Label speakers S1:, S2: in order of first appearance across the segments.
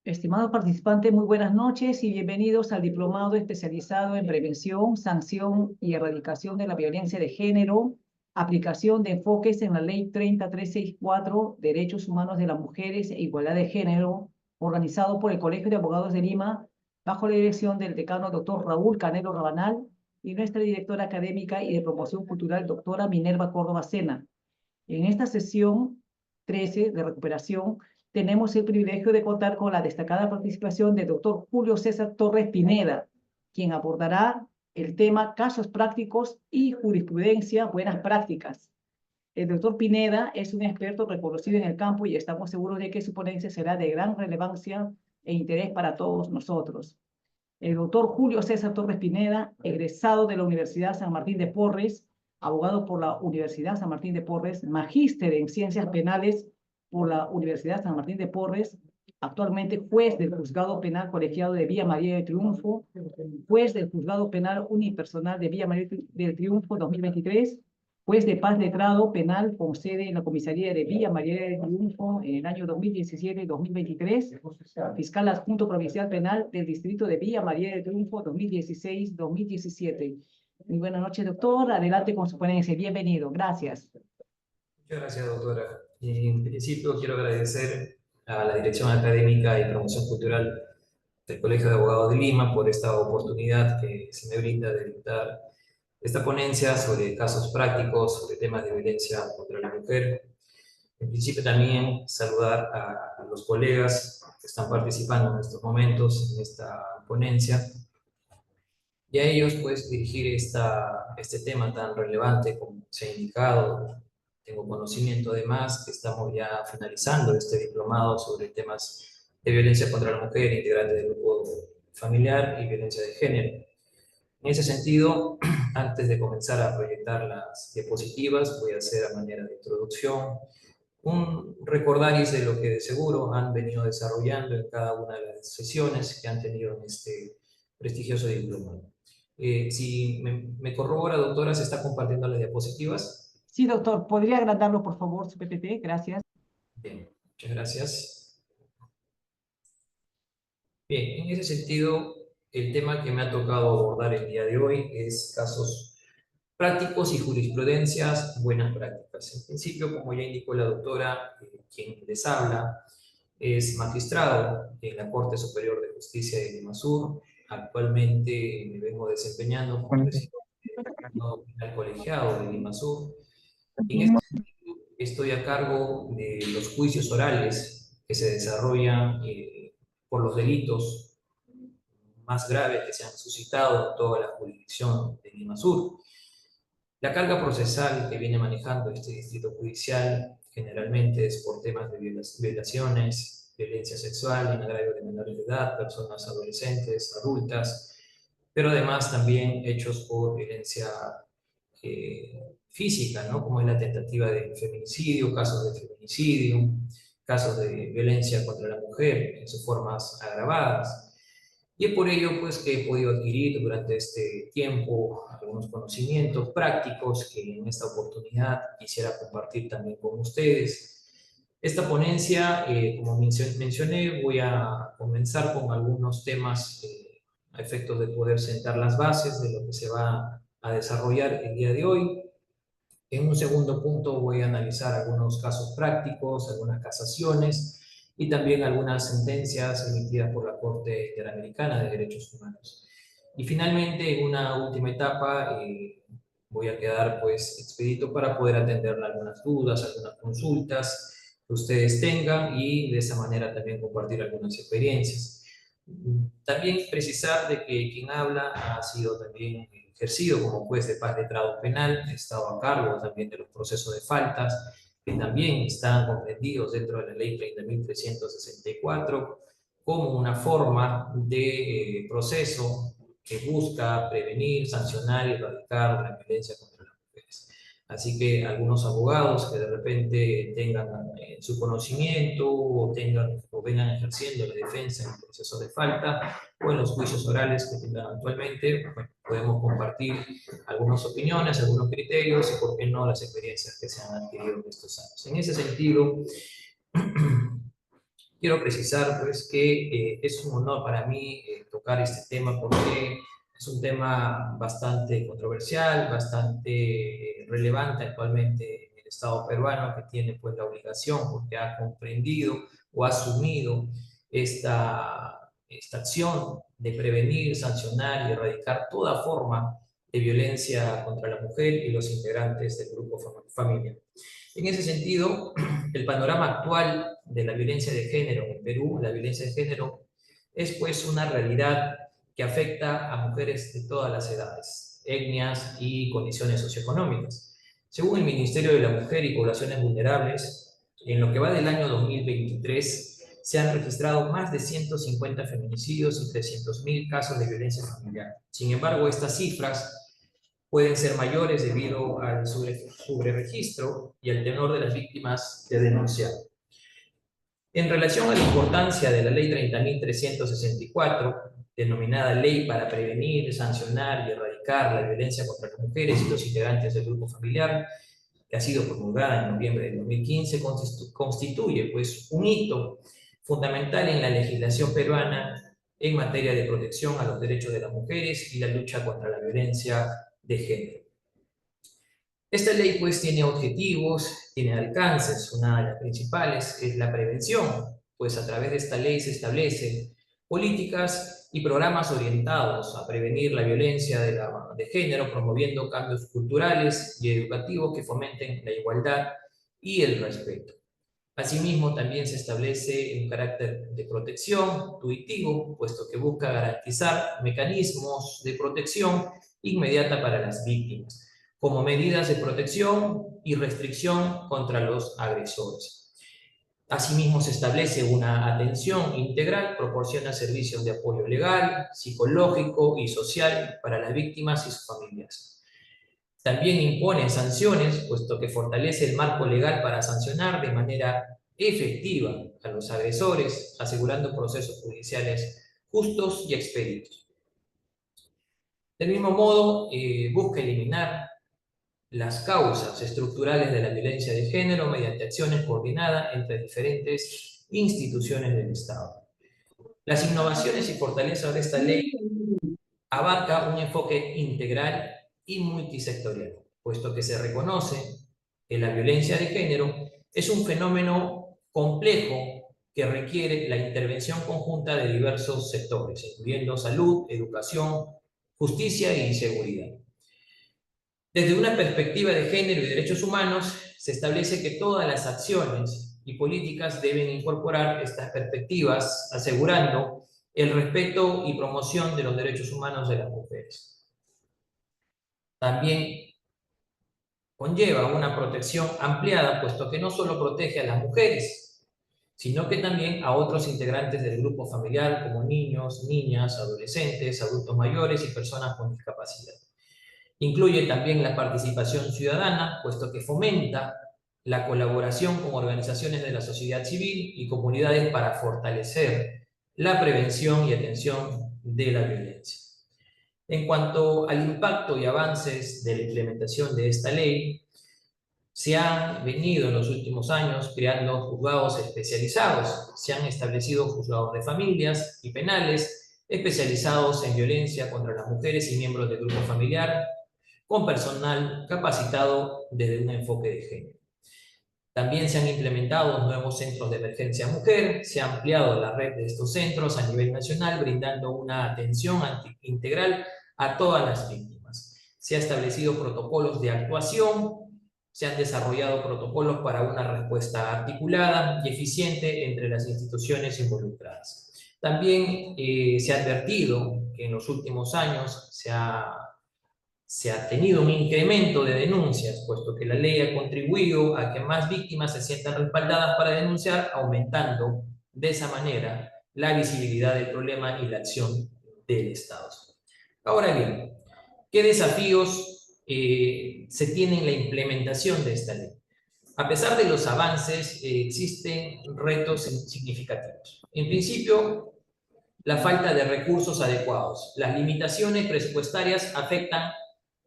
S1: Estimados participantes, muy buenas noches y bienvenidos al Diplomado Especializado en Prevención, Sanción y Erradicación de la Violencia de Género, aplicación de enfoques en la Ley 30364, Derechos Humanos de las Mujeres e Igualdad de Género, organizado por el Colegio de Abogados de Lima, bajo la dirección del decano Dr. Raúl Canelo Rabanal y nuestra directora académica y de promoción cultural, doctora Minerva Córdoba Sena. En esta sesión 13 de recuperación, tenemos el privilegio de contar con la destacada participación del doctor Julio César Torres Pineda, quien abordará el tema casos prácticos y jurisprudencia buenas prácticas. El doctor Pineda es un experto reconocido en el campo y estamos seguros de que su ponencia será de gran relevancia e interés para todos nosotros. El doctor Julio César Torres Pineda, egresado de la Universidad San Martín de Porres, abogado por la Universidad San Martín de Porres, magíster en Ciencias Penales por la Universidad San Martín de Porres, actualmente juez del Juzgado Penal Colegiado de Villa María del Triunfo, juez del Juzgado Penal Unipersonal de Villa María del Triunfo 2023, juez de paz letrado penal con sede en la comisaría de Villa María del Triunfo en el año 2017 y 2023, fiscal adjunto provincial penal del distrito de Villa María del Triunfo 2016-2017. Muy buenas noches, doctor. Adelante con su ponencia. Bienvenido. Gracias.
S2: Muchas gracias, doctora. En principio, quiero agradecer a la Dirección Académica y Promoción Cultural del Colegio de Abogados de Lima por esta oportunidad que se me brinda de dictar esta ponencia sobre casos prácticos, sobre temas de violencia contra la mujer. En principio, también saludar a los colegas que están participando en estos momentos en esta ponencia y a ellos, pues, dirigir este tema tan relevante como se ha indicado. Tengo conocimiento, además, que estamos ya finalizando este diplomado sobre temas de violencia contra la mujer, integrante del grupo familiar y violencia de género. En ese sentido, antes de comenzar a proyectar las diapositivas, voy a hacer a manera de introducción un recordaris de lo que de seguro han venido desarrollando en cada una de las sesiones que han tenido en este prestigioso diplomado. Si me corrobora, doctora, ¿se está compartiendo las diapositivas?
S1: Sí, doctor. ¿Podría agrandarlo, por favor, su PPT? Gracias.
S2: Bien, muchas gracias. Bien, en ese sentido, el tema que me ha tocado abordar el día de hoy es casos prácticos y jurisprudencias buenas prácticas. En principio, como ya indicó la doctora, quien les habla es magistrado en la Corte Superior de Justicia de Limasur. Actualmente me vengo desempeñando como presidente del Tribunal Penal Colegiado de Limasur. En este sentido, estoy a cargo de los juicios orales que se desarrollan por los delitos más graves que se han suscitado en toda la jurisdicción de Limasur. La carga procesal que viene manejando este distrito judicial generalmente es por temas de violaciones, violencia sexual en agravio de menores de edad, personas adolescentes, adultas, pero además también hechos por violencia física, ¿no? Como es la tentativa de feminicidio, casos de feminicidio, casos de violencia contra la mujer en sus formas agravadas. Y es por ello, pues, que he podido adquirir durante este tiempo algunos conocimientos prácticos que en esta oportunidad quisiera compartir también con ustedes. Esta ponencia, como mencioné, voy a comenzar con algunos temas a efectos de poder sentar las bases de lo que se va a desarrollar el día de hoy. En un segundo punto voy a analizar algunos casos prácticos, algunas casaciones y también algunas sentencias emitidas por la Corte Interamericana de Derechos Humanos. Y finalmente, en una última etapa, voy a quedar, pues, expedito para poder atender algunas dudas, algunas consultas que ustedes tengan y de esa manera también compartir algunas experiencias. También precisar de que quien habla ha sido también ejercido como juez de paz letrado penal, he estado a cargo también de los procesos de faltas, que también están comprendidos dentro de la ley 30.364, como una forma de proceso que busca prevenir, sancionar y erradicar la violencia contra las mujeres. Así que algunos abogados que de repente tengan su conocimiento o vengan ejerciendo la defensa en el proceso de falta o en los juicios orales que tengan actualmente, bueno, podemos compartir algunas opiniones, algunos criterios y, por qué no, las experiencias que se han adquirido en estos años. En ese sentido, quiero precisar pues que es un honor para mí tocar este tema porque es un tema bastante controversial, bastante relevante actualmente en el Estado peruano, que tiene pues la obligación, porque ha comprendido o ha asumido esta acción de prevenir, sancionar y erradicar toda forma de violencia contra la mujer y los integrantes del grupo familiar. En ese sentido, el panorama actual de la violencia de género en Perú, la violencia de género, es pues una realidad que afecta a mujeres de todas las edades, etnias y condiciones socioeconómicas. Según el Ministerio de la Mujer y Poblaciones Vulnerables, en lo que va del año 2023, se han registrado más de 150 feminicidios y 300.000 casos de violencia familiar. Sin embargo, estas cifras pueden ser mayores debido al sobreregistro y al temor de las víctimas de denunciar. En relación a la importancia de la Ley 30.364, denominada Ley para Prevenir, Sancionar y Erradicar la Violencia contra las Mujeres y los integrantes del grupo familiar, que ha sido promulgada en noviembre de 2015, constituye pues, un hito fundamental en la legislación peruana en materia de protección a los derechos de las mujeres y la lucha contra la violencia de género. Esta ley pues tiene objetivos, tiene alcances. Una de las principales es la prevención, pues a través de esta ley se establecen políticas y programas orientados a prevenir la violencia de género, promoviendo cambios culturales y educativos que fomenten la igualdad y el respeto. Asimismo, también se establece un carácter de protección intuitivo, puesto que busca garantizar mecanismos de protección inmediata para las víctimas, como medidas de protección y restricción contra los agresores. Asimismo, se establece una atención integral, proporciona servicios de apoyo legal, psicológico y social para las víctimas y sus familias. También impone sanciones, puesto que fortalece el marco legal para sancionar de manera efectiva a los agresores, asegurando procesos judiciales justos y expeditos. Del mismo modo, busca eliminar las causas estructurales de la violencia de género mediante acciones coordinadas entre diferentes instituciones del Estado. Las innovaciones y fortalezas de esta ley abarca un enfoque integral y multisectorial, puesto que se reconoce que la violencia de género es un fenómeno complejo que requiere la intervención conjunta de diversos sectores, incluyendo salud, educación, justicia y seguridad. Desde una perspectiva de género y derechos humanos, se establece que todas las acciones y políticas deben incorporar estas perspectivas, asegurando el respeto y promoción de los derechos humanos de las mujeres. También conlleva una protección ampliada, puesto que no solo protege a las mujeres, sino que también a otros integrantes del grupo familiar, como niños, niñas, adolescentes, adultos mayores y personas con discapacidad. Incluye también la participación ciudadana, puesto que fomenta la colaboración con organizaciones de la sociedad civil y comunidades para fortalecer la prevención y atención de la violencia. En cuanto al impacto y avances de la implementación de esta ley, se han venido en los últimos años creando juzgados especializados. Se han establecido juzgados de familias y penales especializados en violencia contra las mujeres y miembros del grupo familiar, con personal capacitado desde un enfoque de género. También se han implementado nuevos centros de emergencia mujer, se ha ampliado la red de estos centros a nivel nacional, brindando una atención integral a todas las víctimas. Se han establecido protocolos de actuación, se han desarrollado protocolos para una respuesta articulada y eficiente entre las instituciones involucradas. También se ha advertido que en los últimos años se ha tenido un incremento de denuncias, puesto que la ley ha contribuido a que más víctimas se sientan respaldadas para denunciar, aumentando de esa manera la visibilidad del problema y la acción del Estado. Ahora bien, ¿qué desafíos se tienen en la implementación de esta ley? A pesar de los avances, existen retos significativos. En principio, la falta de recursos adecuados. Las limitaciones presupuestarias afectan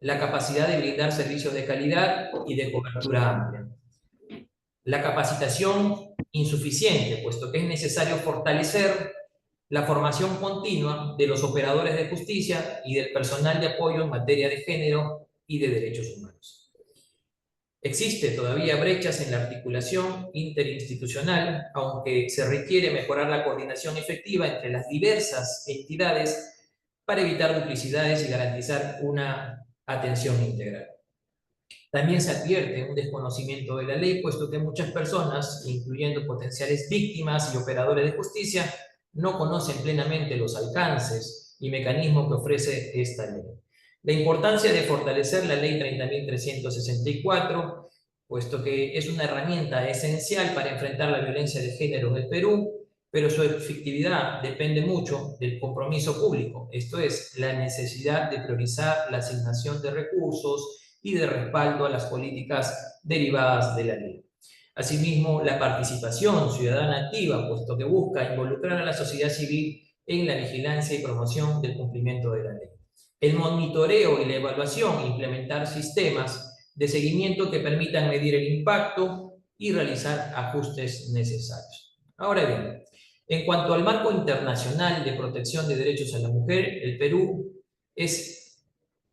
S2: la capacidad de brindar servicios de calidad y de cobertura amplia. La capacitación insuficiente, puesto que es necesario fortalecer la formación continua de los operadores de justicia y del personal de apoyo en materia de género y de derechos humanos. Existe todavía brechas en la articulación interinstitucional, aunque se requiere mejorar la coordinación efectiva entre las diversas entidades para evitar duplicidades y garantizar una atención integral. También se advierte un desconocimiento de la ley, puesto que muchas personas, incluyendo potenciales víctimas y operadores de justicia, no conocen plenamente los alcances y mecanismos que ofrece esta ley. La importancia de fortalecer la ley 30.364, puesto que es una herramienta esencial para enfrentar la violencia de género en el Perú, pero su efectividad depende mucho del compromiso público, esto es, la necesidad de priorizar la asignación de recursos y de respaldo a las políticas derivadas de la ley. Asimismo, la participación ciudadana activa, puesto que busca involucrar a la sociedad civil en la vigilancia y promoción del cumplimiento de la ley. El monitoreo y la evaluación, implementar sistemas de seguimiento que permitan medir el impacto y realizar ajustes necesarios. Ahora bien, en cuanto al marco internacional de protección de derechos a la mujer, el Perú es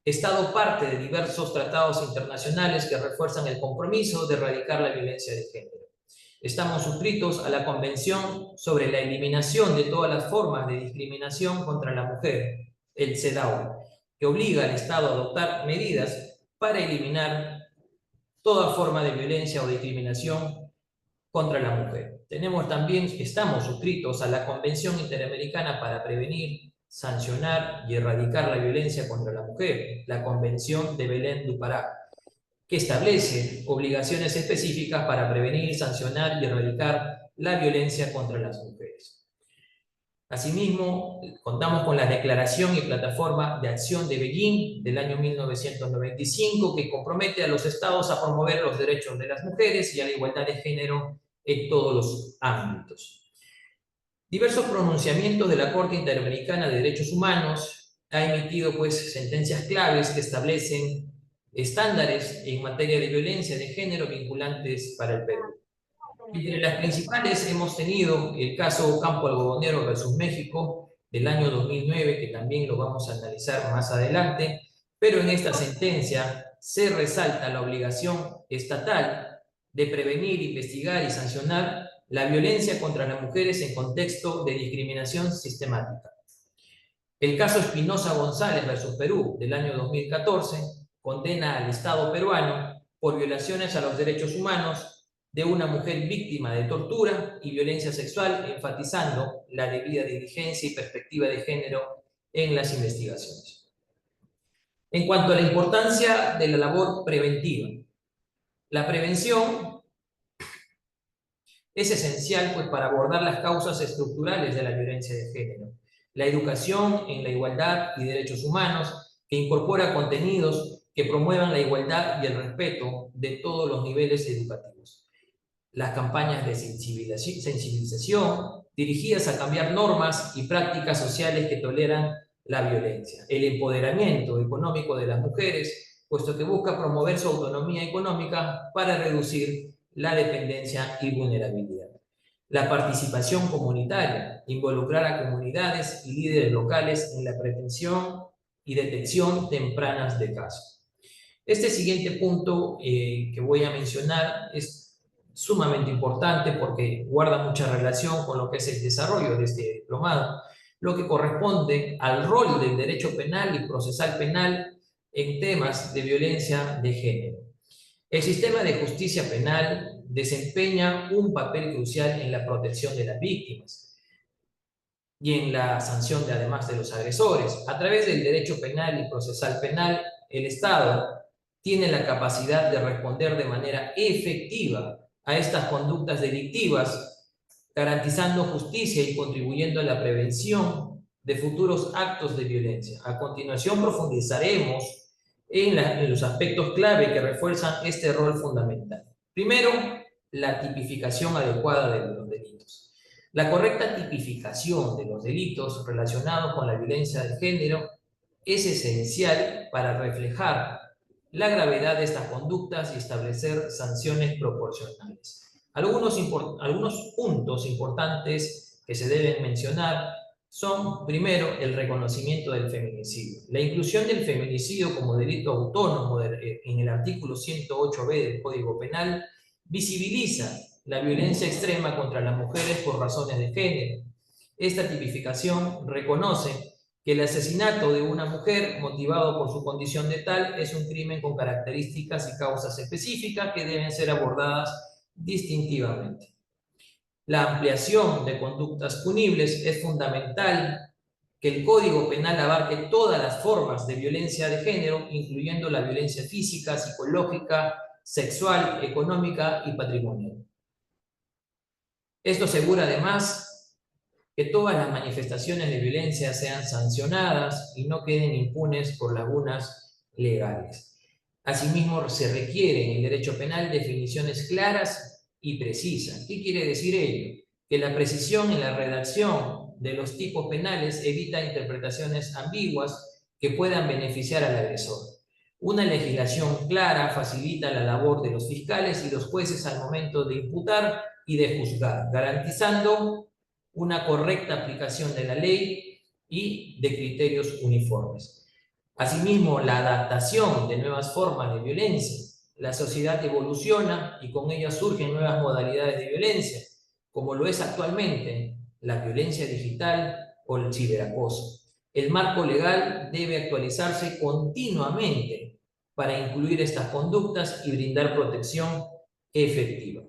S2: Estado parte de diversos tratados internacionales que refuerzan el compromiso de erradicar la violencia de género. Estamos suscritos a la Convención sobre la Eliminación de todas las formas de discriminación contra la mujer, el CEDAW, que obliga al Estado a adoptar medidas para eliminar toda forma de violencia o discriminación contra la mujer. Estamos suscritos a la Convención Interamericana para prevenir, sancionar y erradicar la violencia contra la mujer, la Convención de Belém do Pará, que establece obligaciones específicas para prevenir, sancionar y erradicar la violencia contra las mujeres. Asimismo, contamos con la Declaración y Plataforma de Acción de Beijing del año 1995, que compromete a los estados a promover los derechos de las mujeres y a la igualdad de género en todos los ámbitos. Diversos pronunciamientos de la Corte Interamericana de Derechos Humanos ha emitido sentencias claves que establecen estándares en materia de violencia de género vinculantes para el Perú. Entre las principales hemos tenido el caso Campo Algodonero versus México del año 2009, que también lo vamos a analizar más adelante, pero en esta sentencia se resalta la obligación estatal de prevenir, investigar y sancionar la violencia contra las mujeres en contexto de discriminación sistemática. El caso Espinosa González versus Perú del año 2014 condena al Estado peruano por violaciones a los derechos humanos de una mujer víctima de tortura y violencia sexual, enfatizando la debida diligencia y perspectiva de género en las investigaciones. En cuanto a la importancia de la labor preventiva, la prevención es esencial para abordar las causas estructurales de la violencia de género. La educación en la igualdad y derechos humanos, que incorpora contenidos que promuevan la igualdad y el respeto de todos los niveles educativos. Las campañas de sensibilización dirigidas a cambiar normas y prácticas sociales que toleran la violencia. El empoderamiento económico de las mujeres, puesto que busca promover su autonomía económica para reducir la dependencia y vulnerabilidad. La participación comunitaria, involucrar a comunidades y líderes locales en la prevención y detección tempranas de casos. Este siguiente punto que voy a mencionar es sumamente importante porque guarda mucha relación con lo que es el desarrollo de este diplomado, lo que corresponde al rol del derecho penal y procesal penal en temas de violencia de género. El sistema de justicia penal desempeña un papel crucial en la protección de las víctimas y en la sanción además de los agresores. A través del derecho penal y procesal penal, el Estado tiene la capacidad de responder de manera efectiva a estas conductas delictivas, garantizando justicia y contribuyendo a la prevención de futuros actos de violencia. A continuación profundizaremos en los aspectos clave que refuerzan este rol fundamental. Primero, la tipificación adecuada de los delitos. La correcta tipificación de los delitos relacionados con la violencia de género es esencial para reflejar la gravedad de estas conductas y establecer sanciones proporcionales. Algunos puntos importantes que se deben mencionar son, primero, el reconocimiento del feminicidio. La inclusión del feminicidio como delito autónomo en el artículo 108b del Código Penal visibiliza la violencia extrema contra las mujeres por razones de género. Esta tipificación reconoce que el asesinato de una mujer motivado por su condición de tal es un crimen con características y causas específicas que deben ser abordadas distintivamente. La ampliación de conductas punibles es fundamental que el Código Penal abarque todas las formas de violencia de género, incluyendo la violencia física, psicológica, sexual, económica y patrimonial. Esto asegura además que todas las manifestaciones de violencia sean sancionadas y no queden impunes por lagunas legales. Asimismo, se requiere en el derecho penal definiciones claras y precisas. ¿Qué quiere decir ello? Que la precisión en la redacción de los tipos penales evita interpretaciones ambiguas que puedan beneficiar al agresor. Una legislación clara facilita la labor de los fiscales y los jueces al momento de imputar y de juzgar, garantizando una correcta aplicación de la ley y de criterios uniformes. Asimismo, la adaptación de nuevas formas de violencia. La sociedad evoluciona y con ella surgen nuevas modalidades de violencia, como lo es actualmente la violencia digital o el ciberacoso. El marco legal debe actualizarse continuamente para incluir estas conductas y brindar protección efectiva.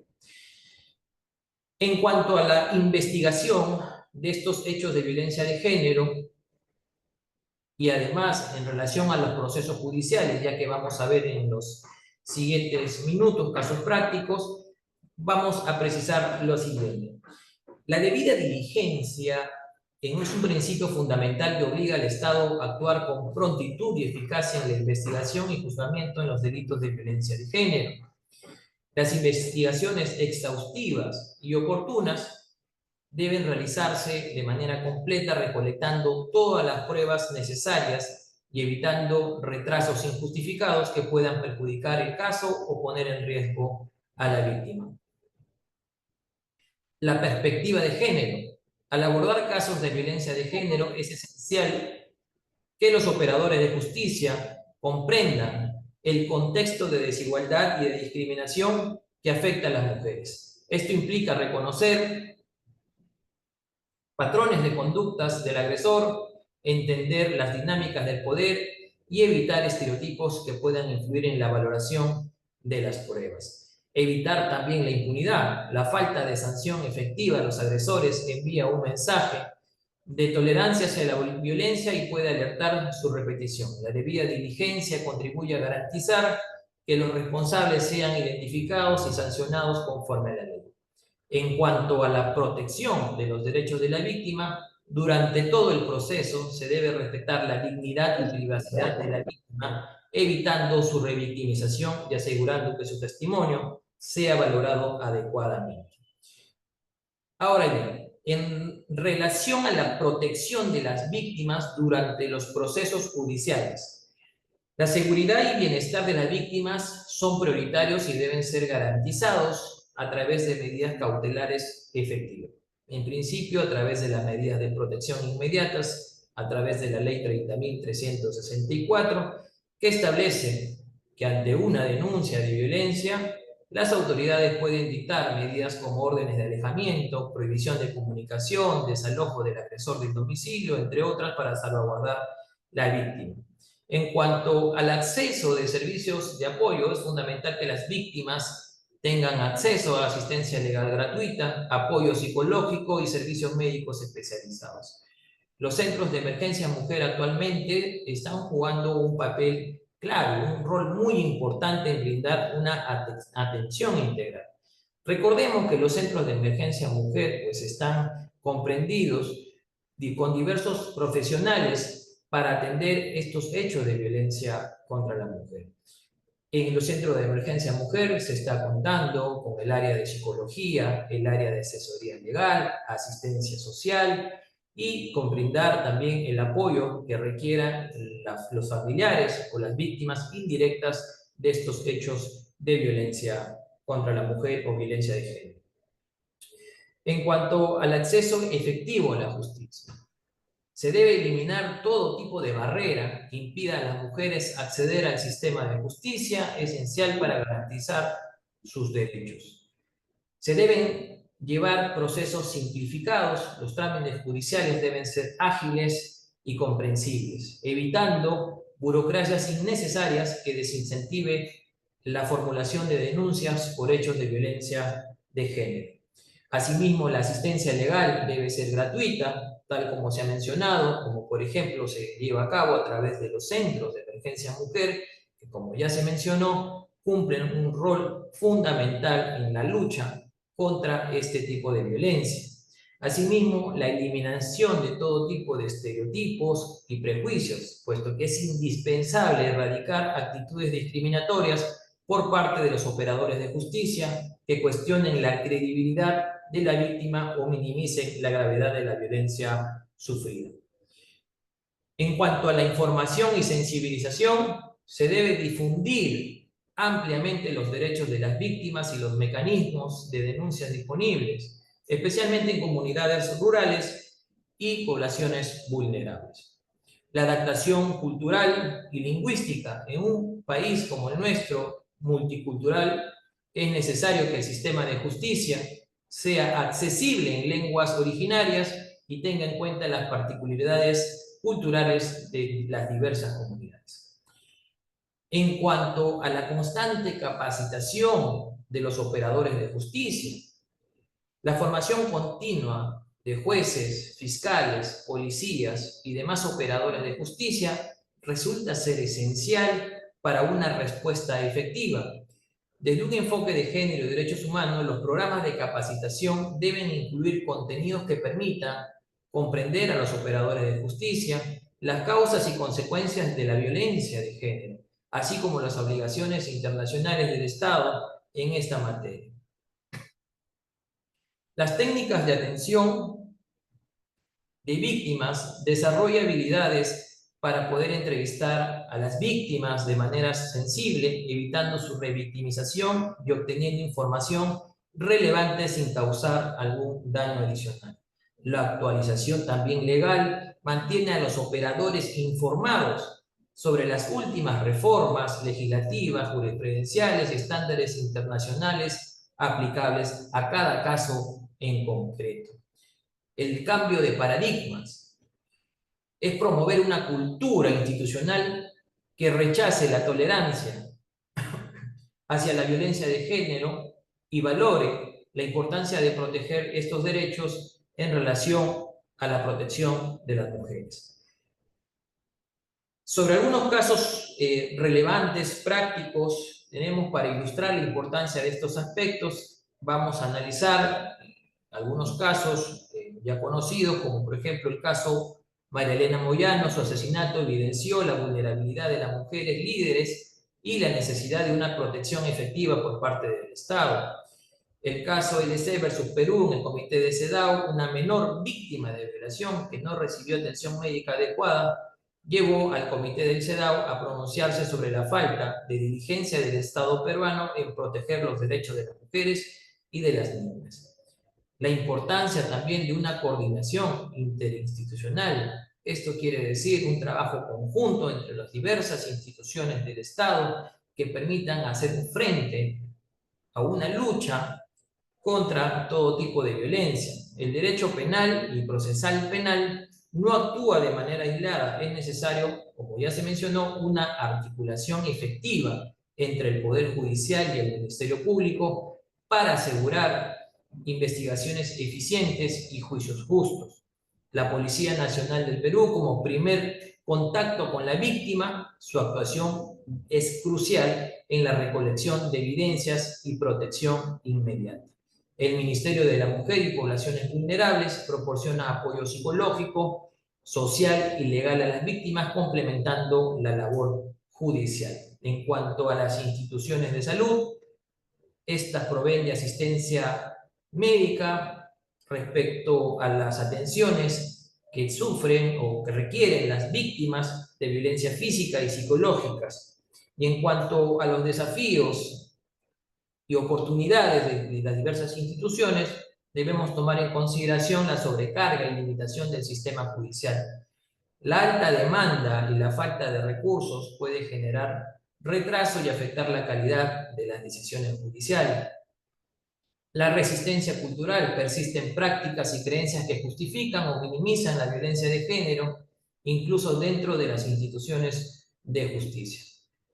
S2: En cuanto a la investigación de estos hechos de violencia de género, y además en relación a los procesos judiciales, ya que vamos a ver en los siguientes minutos casos prácticos, vamos a precisar lo siguiente. La debida diligencia es un principio fundamental que obliga al Estado a actuar con prontitud y eficacia en la investigación y juzgamiento en los delitos de violencia de género. Las investigaciones exhaustivas y oportunas deben realizarse de manera completa, recolectando todas las pruebas necesarias y evitando retrasos injustificados que puedan perjudicar el caso o poner en riesgo a la víctima. La perspectiva de género. Al abordar casos de violencia de género es esencial que los operadores de justicia comprendan el contexto de desigualdad y de discriminación que afecta a las mujeres. Esto implica reconocer patrones de conductas del agresor, entender las dinámicas del poder y evitar estereotipos que puedan influir en la valoración de las pruebas. Evitar también la impunidad. La falta de sanción efectiva a los agresores envía un mensaje de tolerancia hacia la violencia y puede alertar su repetición. La debida diligencia contribuye a garantizar que los responsables sean identificados y sancionados conforme a la ley. En cuanto a la protección de los derechos de la víctima, durante todo el proceso se debe respetar la dignidad y privacidad de la víctima, evitando su revictimización y asegurando que su testimonio sea valorado adecuadamente. Ahora bien, en relación a la protección de las víctimas durante los procesos judiciales, la seguridad y bienestar de las víctimas son prioritarios y deben ser garantizados a través de medidas cautelares efectivas. En principio, a través de las medidas de protección inmediatas, a través de la Ley 30.364, que establece que ante una denuncia de violencia, las autoridades pueden dictar medidas como órdenes de alejamiento, prohibición de comunicación, desalojo del agresor del domicilio, entre otras, para salvaguardar la víctima. En cuanto al acceso de servicios de apoyo, es fundamental que las víctimas tengan acceso a asistencia legal gratuita, apoyo psicológico y servicios médicos especializados. Los centros de emergencia mujer actualmente están jugando un papel clave, un rol muy importante en brindar una atención integral. Recordemos que los centros de emergencia mujer pues, están comprendidos con diversos profesionales para atender estos hechos de violencia contra la mujer. En los centros de emergencia mujer se está contando con el área de psicología, el área de asesoría legal, asistencia social y con brindar también el apoyo que requieran los familiares o las víctimas indirectas de estos hechos de violencia contra la mujer o violencia de género. En cuanto al acceso efectivo a la justicia, se debe eliminar todo tipo de barrera que impida a las mujeres acceder al sistema de justicia esencial para garantizar sus derechos. Se deben llevar procesos simplificados, los trámites judiciales deben ser ágiles y comprensibles, evitando burocracias innecesarias que desincentive la formulación de denuncias por hechos de violencia de género. Asimismo, la asistencia legal debe ser gratuita, tal como se ha mencionado, como por ejemplo se lleva a cabo a través de los centros de emergencia mujer, que como ya se mencionó, cumplen un rol fundamental en la lucha contra este tipo de violencia. Asimismo, la eliminación de todo tipo de estereotipos y prejuicios, puesto que es indispensable erradicar actitudes discriminatorias por parte de los operadores de justicia que cuestionen la credibilidad de la víctima o minimicen la gravedad de la violencia sufrida. En cuanto a la información y sensibilización, se debe difundir ampliamente los derechos de las víctimas y los mecanismos de denuncias disponibles, especialmente en comunidades rurales y poblaciones vulnerables. La adaptación cultural y lingüística en un país como el nuestro, multicultural, es necesario que el sistema de justicia sea accesible en lenguas originarias y tenga en cuenta las particularidades culturales de las diversas comunidades. En cuanto a la constante capacitación de los operadores de justicia, la formación continua de jueces, fiscales, policías y demás operadores de justicia resulta ser esencial para una respuesta efectiva. Desde un enfoque de género y derechos humanos, los programas de capacitación deben incluir contenidos que permitan comprender a los operadores de justicia las causas y consecuencias de la violencia de género, así como las obligaciones internacionales del Estado en esta materia. Las técnicas de atención de víctimas desarrollan habilidades para poder entrevistar a las víctimas de manera sensible, evitando su revictimización y obteniendo información relevante sin causar algún daño adicional. La actualización también legal mantiene a los operadores informados sobre las últimas reformas legislativas, jurisprudenciales y estándares internacionales aplicables a cada caso en concreto. El cambio de paradigmas es promover una cultura institucional que rechace la tolerancia hacia la violencia de género y valore la importancia de proteger estos derechos en relación a la protección de las mujeres. Sobre algunos casos relevantes, prácticos, tenemos para ilustrar la importancia de estos aspectos, vamos a analizar algunos casos ya conocidos, como por ejemplo el caso María Elena Moyano. Su asesinato evidenció la vulnerabilidad de las mujeres líderes y la necesidad de una protección efectiva por parte del Estado. El caso LC versus Perú, en el comité de CEDAW, una menor víctima de violación que no recibió atención médica adecuada, llevó al comité del CEDAW a pronunciarse sobre la falta de diligencia del Estado peruano en proteger los derechos de las mujeres y de las niñas. La importancia también de una coordinación interinstitucional. Esto quiere decir un trabajo conjunto entre las diversas instituciones del Estado que permitan hacer frente a una lucha contra todo tipo de violencia. El derecho penal y procesal penal no actúa de manera aislada. Es necesario, como ya se mencionó, una articulación efectiva entre el Poder Judicial y el Ministerio Público para asegurar investigaciones eficientes y juicios justos. La Policía Nacional del Perú, como primer contacto con la víctima, su actuación es crucial en la recolección de evidencias y protección inmediata. El Ministerio de la Mujer y Poblaciones Vulnerables proporciona apoyo psicológico, social y legal a las víctimas, complementando la labor judicial. En cuanto a las instituciones de salud, estas proveen de asistencia médica respecto a las atenciones que sufren o que requieren las víctimas de violencia física y psicológicas. Y en cuanto a los desafíos y oportunidades de las diversas instituciones, debemos tomar en consideración la sobrecarga y limitación del sistema judicial. La alta demanda y la falta de recursos puede generar retraso y afectar la calidad de las decisiones judiciales. La resistencia cultural persiste en prácticas y creencias que justifican o minimizan la violencia de género, incluso dentro de las instituciones de justicia.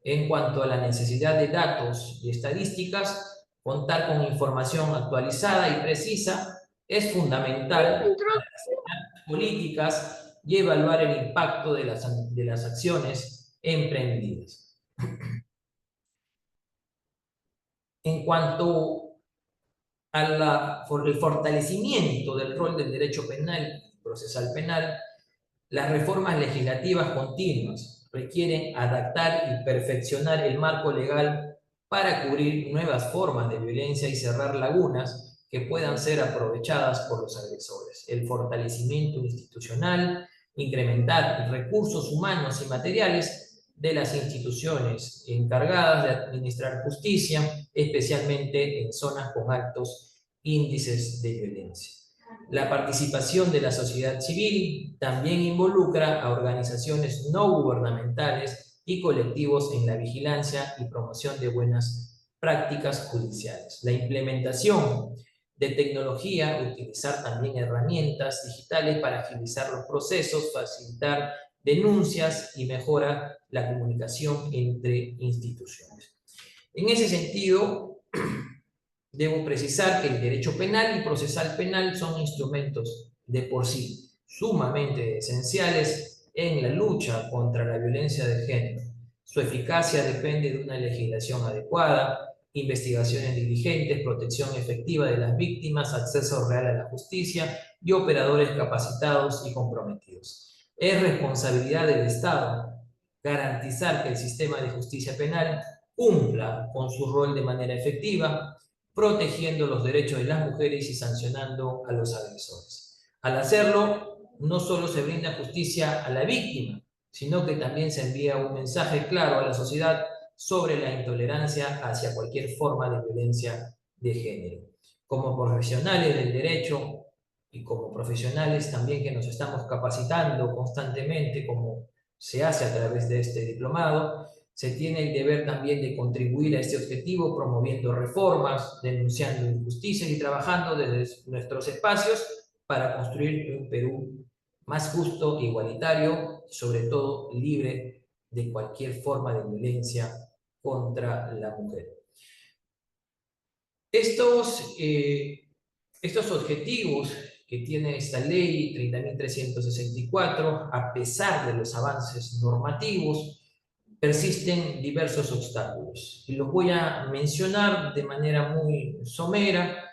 S2: En cuanto a la necesidad de datos y estadísticas, contar con información actualizada y precisa es fundamental para diseñar políticas y evaluar el impacto de las acciones emprendidas. En cuanto el fortalecimiento del rol del derecho penal y procesal penal, las reformas legislativas continuas requieren adaptar y perfeccionar el marco legal para cubrir nuevas formas de violencia y cerrar lagunas que puedan ser aprovechadas por los agresores. El fortalecimiento institucional, incrementar recursos humanos y materiales de las instituciones encargadas de administrar justicia, especialmente en zonas con altos índices de violencia. La participación de la sociedad civil también involucra a organizaciones no gubernamentales y colectivos en la vigilancia y promoción de buenas prácticas judiciales. La implementación de tecnología, utilizar también herramientas digitales para agilizar los procesos, facilitar denuncias y mejora la comunicación entre instituciones. En ese sentido, debo precisar que el derecho penal y procesal penal son instrumentos de por sí sumamente esenciales en la lucha contra la violencia de género. Su eficacia depende de una legislación adecuada, investigaciones diligentes, protección efectiva de las víctimas, acceso real a la justicia y operadores capacitados y comprometidos. Es responsabilidad del Estado garantizar que el sistema de justicia penal cumpla con su rol de manera efectiva, protegiendo los derechos de las mujeres y sancionando a los agresores. Al hacerlo, no solo se brinda justicia a la víctima, sino que también se envía un mensaje claro a la sociedad sobre la intolerancia hacia cualquier forma de violencia de género. Como profesionales del derecho y como profesionales también que nos estamos capacitando constantemente, como se hace a través de este diplomado, se tiene el deber también de contribuir a este objetivo promoviendo reformas, denunciando injusticias y trabajando desde nuestros espacios para construir un Perú más justo, igualitario y sobre todo libre de cualquier forma de violencia contra la mujer. Estos objetivos que tiene esta ley 30.364, a pesar de los avances normativos, persisten diversos obstáculos. Y los voy a mencionar de manera muy somera.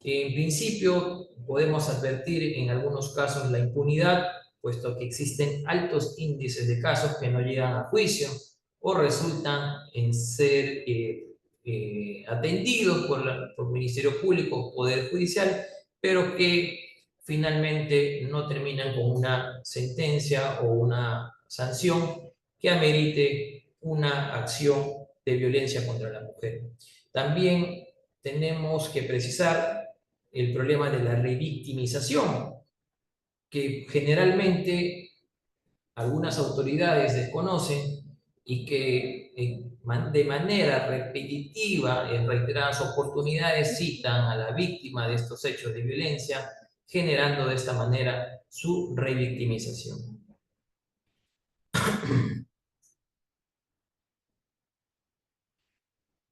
S2: En principio, podemos advertir en algunos casos la impunidad, puesto que existen altos índices de casos que no llegan a juicio o resultan en ser atendidos por el Ministerio Público o Poder Judicial, pero que finalmente no terminan con una sentencia o una sanción que amerite una acción de violencia contra la mujer. También tenemos que precisar el problema de la revictimización, que generalmente algunas autoridades desconocen y que de manera repetitiva, en reiteradas oportunidades, citan a la víctima de estos hechos de violencia, generando de esta manera su revictimización.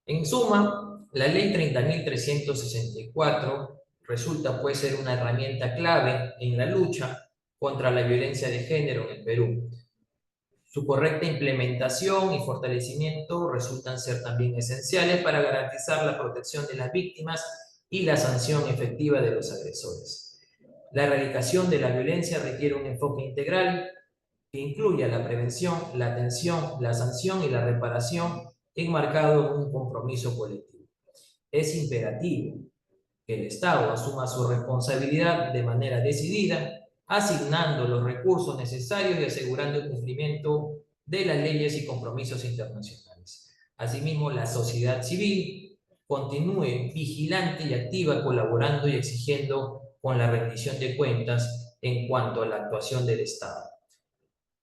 S2: En suma, la ley 30.364 resulta pues ser una herramienta clave en la lucha contra la violencia de género en el Perú. Su correcta implementación y fortalecimiento resultan ser también esenciales para garantizar la protección de las víctimas y la sanción efectiva de los agresores. La erradicación de la violencia requiere un enfoque integral que incluya la prevención, la atención, la sanción y la reparación enmarcado en un compromiso colectivo. Es imperativo que el Estado asuma su responsabilidad de manera decidida, asignando los recursos necesarios y asegurando el cumplimiento de las leyes y compromisos internacionales. Asimismo, la sociedad civil continúe vigilante y activa, colaborando y exigiendo con la rendición de cuentas en cuanto a la actuación del Estado.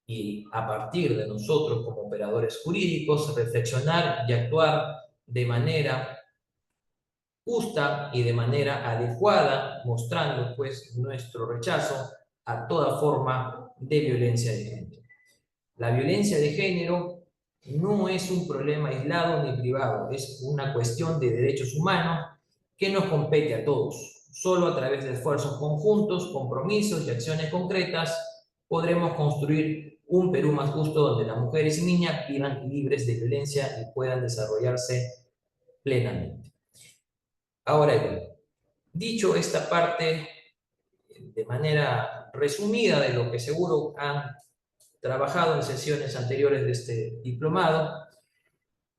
S2: Y a partir de nosotros como operadores jurídicos, reflexionar y actuar de manera justa y de manera adecuada, mostrando pues nuestro rechazo a toda forma de violencia de género. La violencia de género no es un problema aislado ni privado, es una cuestión de derechos humanos que nos compete a todos. Solo a través de esfuerzos conjuntos, compromisos y acciones concretas podremos construir un Perú más justo donde las mujeres y niñas vivan libres de violencia y puedan desarrollarse plenamente. Ahora bien, dicho esta parte de manera resumida de lo que seguro han trabajado en sesiones anteriores de este diplomado,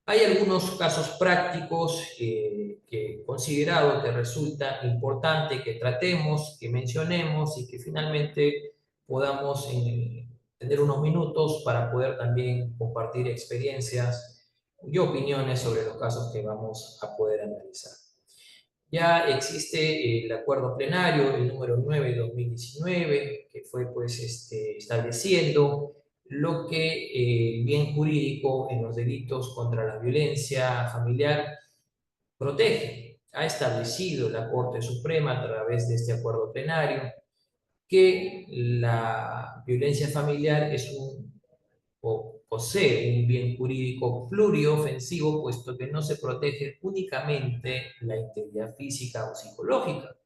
S2: hay algunos casos prácticos que he considerado que resulta importante que tratemos, que mencionemos y que finalmente podamos tener unos minutos para poder también compartir experiencias y opiniones sobre los casos que vamos a poder analizar. Ya existe el acuerdo plenario, el número 9 de 2019, que fue pues estableciendo lo que el bien jurídico en los delitos contra la violencia familiar protege. Ha establecido la Corte Suprema a través de este acuerdo plenario que la violencia familiar es o posee un bien jurídico pluriofensivo, puesto que no se protege únicamente la integridad física o psicológica.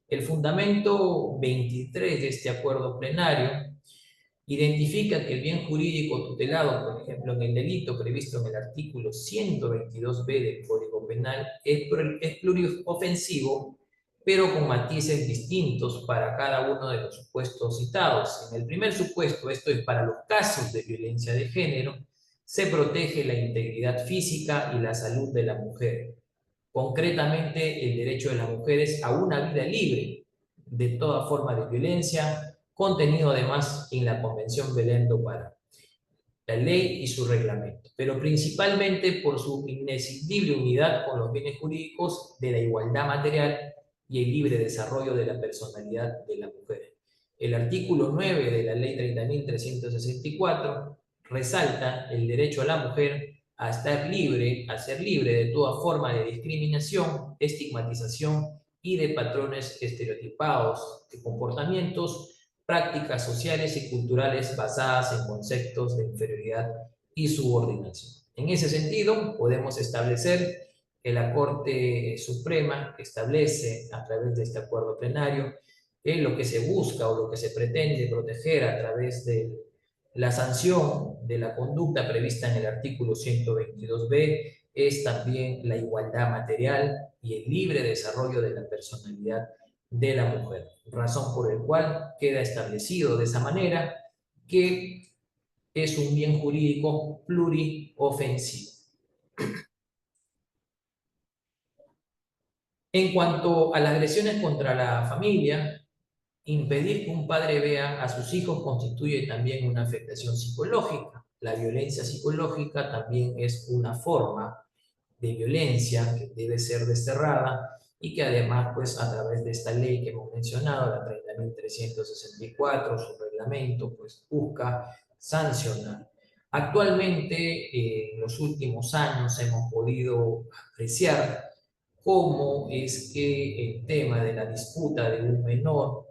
S2: El fundamento 23 de este acuerdo plenario identifica que el bien jurídico tutelado, por ejemplo, en el delito previsto en el artículo 122b del Código Penal, es pluriofensivo, pero con matices distintos para cada uno de los supuestos citados. En el primer supuesto, esto es para los casos de violencia de género, se protege la integridad física y la salud de la mujer. Concretamente, el derecho de las mujeres a una vida libre de toda forma de violencia, contenido además en la Convención Belém do Pará, la ley y su reglamento, pero principalmente por su inescindible unidad con los bienes jurídicos de la igualdad material y el libre desarrollo de la personalidad de la mujer. El artículo 9 de la Ley 30.364 resalta el derecho a la mujer a estar libre, a ser libre de toda forma de discriminación, estigmatización y de patrones estereotipados de comportamientos, prácticas sociales y culturales basadas en conceptos de inferioridad y subordinación. En ese sentido, podemos establecer que la Corte Suprema establece a través de este acuerdo plenario que lo que se busca o lo que se pretende proteger a través de la sanción de la conducta prevista en el artículo 122b es también la igualdad material y el libre desarrollo de la personalidad de la mujer, razón por la cual queda establecido de esa manera que es un bien jurídico pluriofensivo. En cuanto a las agresiones contra la familia, impedir que un padre vea a sus hijos constituye también una afectación psicológica. La violencia psicológica también es una forma de violencia que debe ser desterrada y que además, pues a través de esta ley que hemos mencionado, la 30.364, su reglamento, pues busca sancionar. Actualmente, en los últimos años hemos podido apreciar cómo es que el tema de la disputa de un menor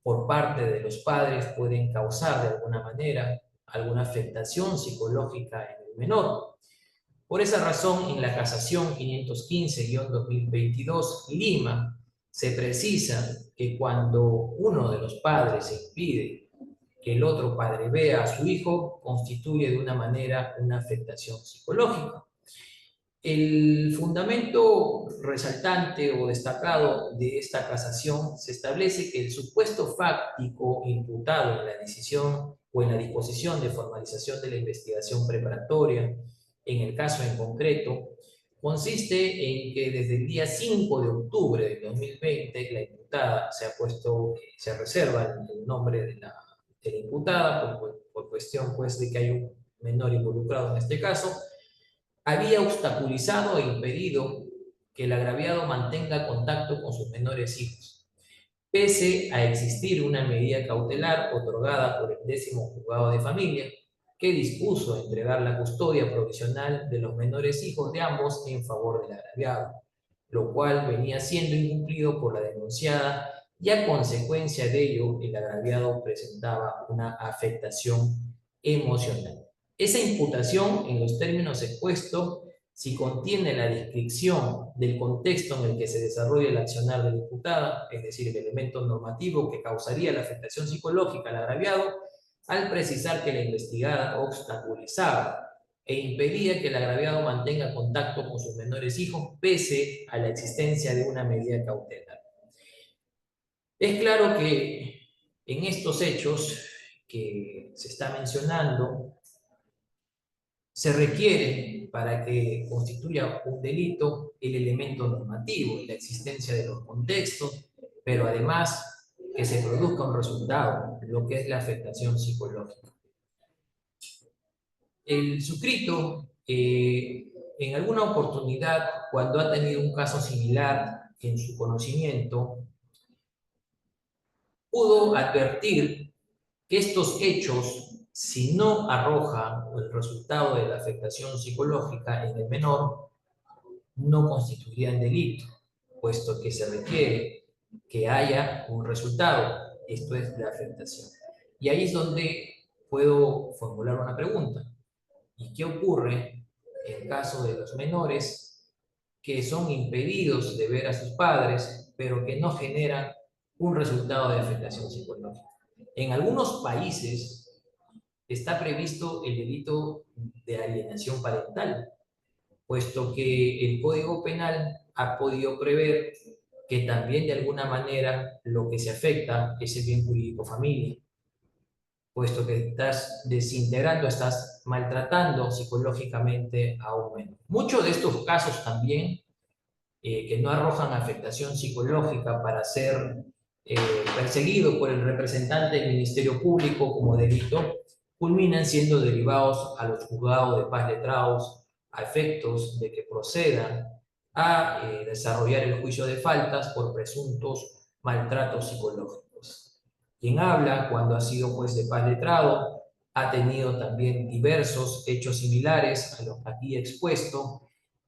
S2: por parte de los padres pueden causar de alguna manera alguna afectación psicológica en el menor. Por esa razón, en la casación 515-2022 Lima, se precisa que cuando uno de los padres impide que el otro padre vea a su hijo, constituye de una manera una afectación psicológica. El fundamento resaltante o destacado de esta casación se establece que el supuesto fáctico imputado en la decisión o en la disposición de formalización de la investigación preparatoria, en el caso en concreto, consiste en que desde el día 5 de octubre de 2020 la imputada se reserva el nombre de la imputada por cuestión pues de que hay un menor involucrado en este caso, había obstaculizado e impedido que el agraviado mantenga contacto con sus menores hijos, pese a existir una medida cautelar otorgada por el 10º Juzgado de Familia, que dispuso entregar la custodia provisional de los menores hijos de ambos en favor del agraviado, lo cual venía siendo incumplido por la denunciada, y a consecuencia de ello el agraviado presentaba una afectación emocional. Esa imputación, en los términos expuestos, si contiene la descripción del contexto en el que se desarrolla el accionar de la imputada, es decir, el elemento normativo que causaría la afectación psicológica al agraviado, al precisar que la investigada obstaculizaba e impedía que el agraviado mantenga contacto con sus menores hijos pese a la existencia de una medida cautelar. Es claro que en estos hechos que se está mencionando, se requiere para que constituya un delito el elemento normativo y la existencia de los contextos, pero además que se produzca un resultado, lo que es la afectación psicológica. El suscrito, en alguna oportunidad, cuando ha tenido un caso similar en su conocimiento, pudo advertir que estos hechos, si no arrojan el resultado de la afectación psicológica en el menor, no constituirían delito, puesto que se requiere que haya un resultado, esto es la afectación. Y ahí es donde puedo formular una pregunta. ¿Y qué ocurre en caso de los menores que son impedidos de ver a sus padres, pero que no generan un resultado de afectación psicológica? En algunos países está previsto el delito de alienación parental, puesto que el Código Penal ha podido prever que también de alguna manera lo que se afecta es el bien jurídico familia, puesto que estás desintegrando, estás maltratando psicológicamente a un menor. Muchos de estos casos también, que no arrojan afectación psicológica para ser perseguido por el representante del Ministerio Público como delito, culminan siendo derivados a los juzgados de paz letrados a efectos de que procedan a desarrollar el juicio de faltas por presuntos maltratos psicológicos. Quien habla, cuando ha sido juez de paz letrado, ha tenido también diversos hechos similares a los aquí expuestos,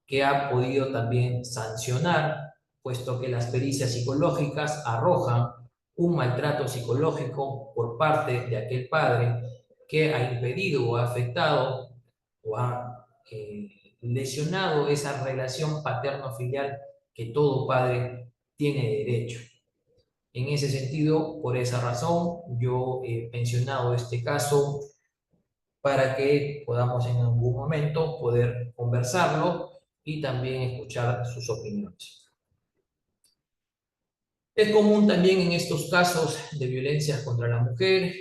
S2: que ha podido también sancionar, puesto que las pericias psicológicas arrojan un maltrato psicológico por parte de aquel padre que ha impedido o ha afectado o ha lesionado esa relación paterno-filial que todo padre tiene derecho. En ese sentido, por esa razón, yo he mencionado este caso para que podamos en algún momento poder conversarlo y también escuchar sus opiniones. Es común también en estos casos de violencia contra la mujer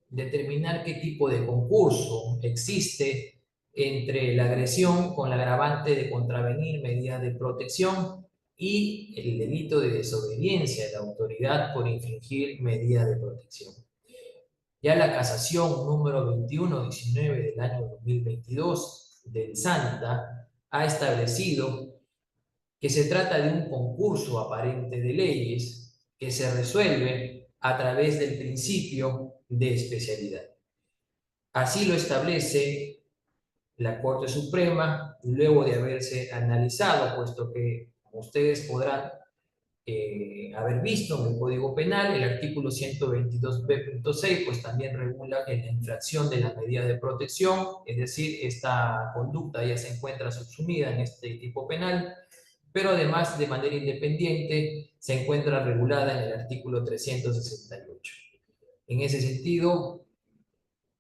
S2: determinar qué tipo de concurso existe entre la agresión con la agravante de contravenir medidas de protección y el delito de desobediencia de la autoridad por infringir medidas de protección. Ya la casación número 2119 del año 2022 del SANTA ha establecido que se trata de un concurso aparente de leyes que se resuelve a través del principio de especialidad. Así lo establece la Corte Suprema, luego de haberse analizado, puesto que, como ustedes podrán haber visto en el Código Penal, el artículo 122b.6, pues también regula en la infracción de las medidas de protección, es decir, esta conducta ya se encuentra subsumida en este tipo penal, pero además de manera independiente se encuentra regulada en el artículo 368. En ese sentido,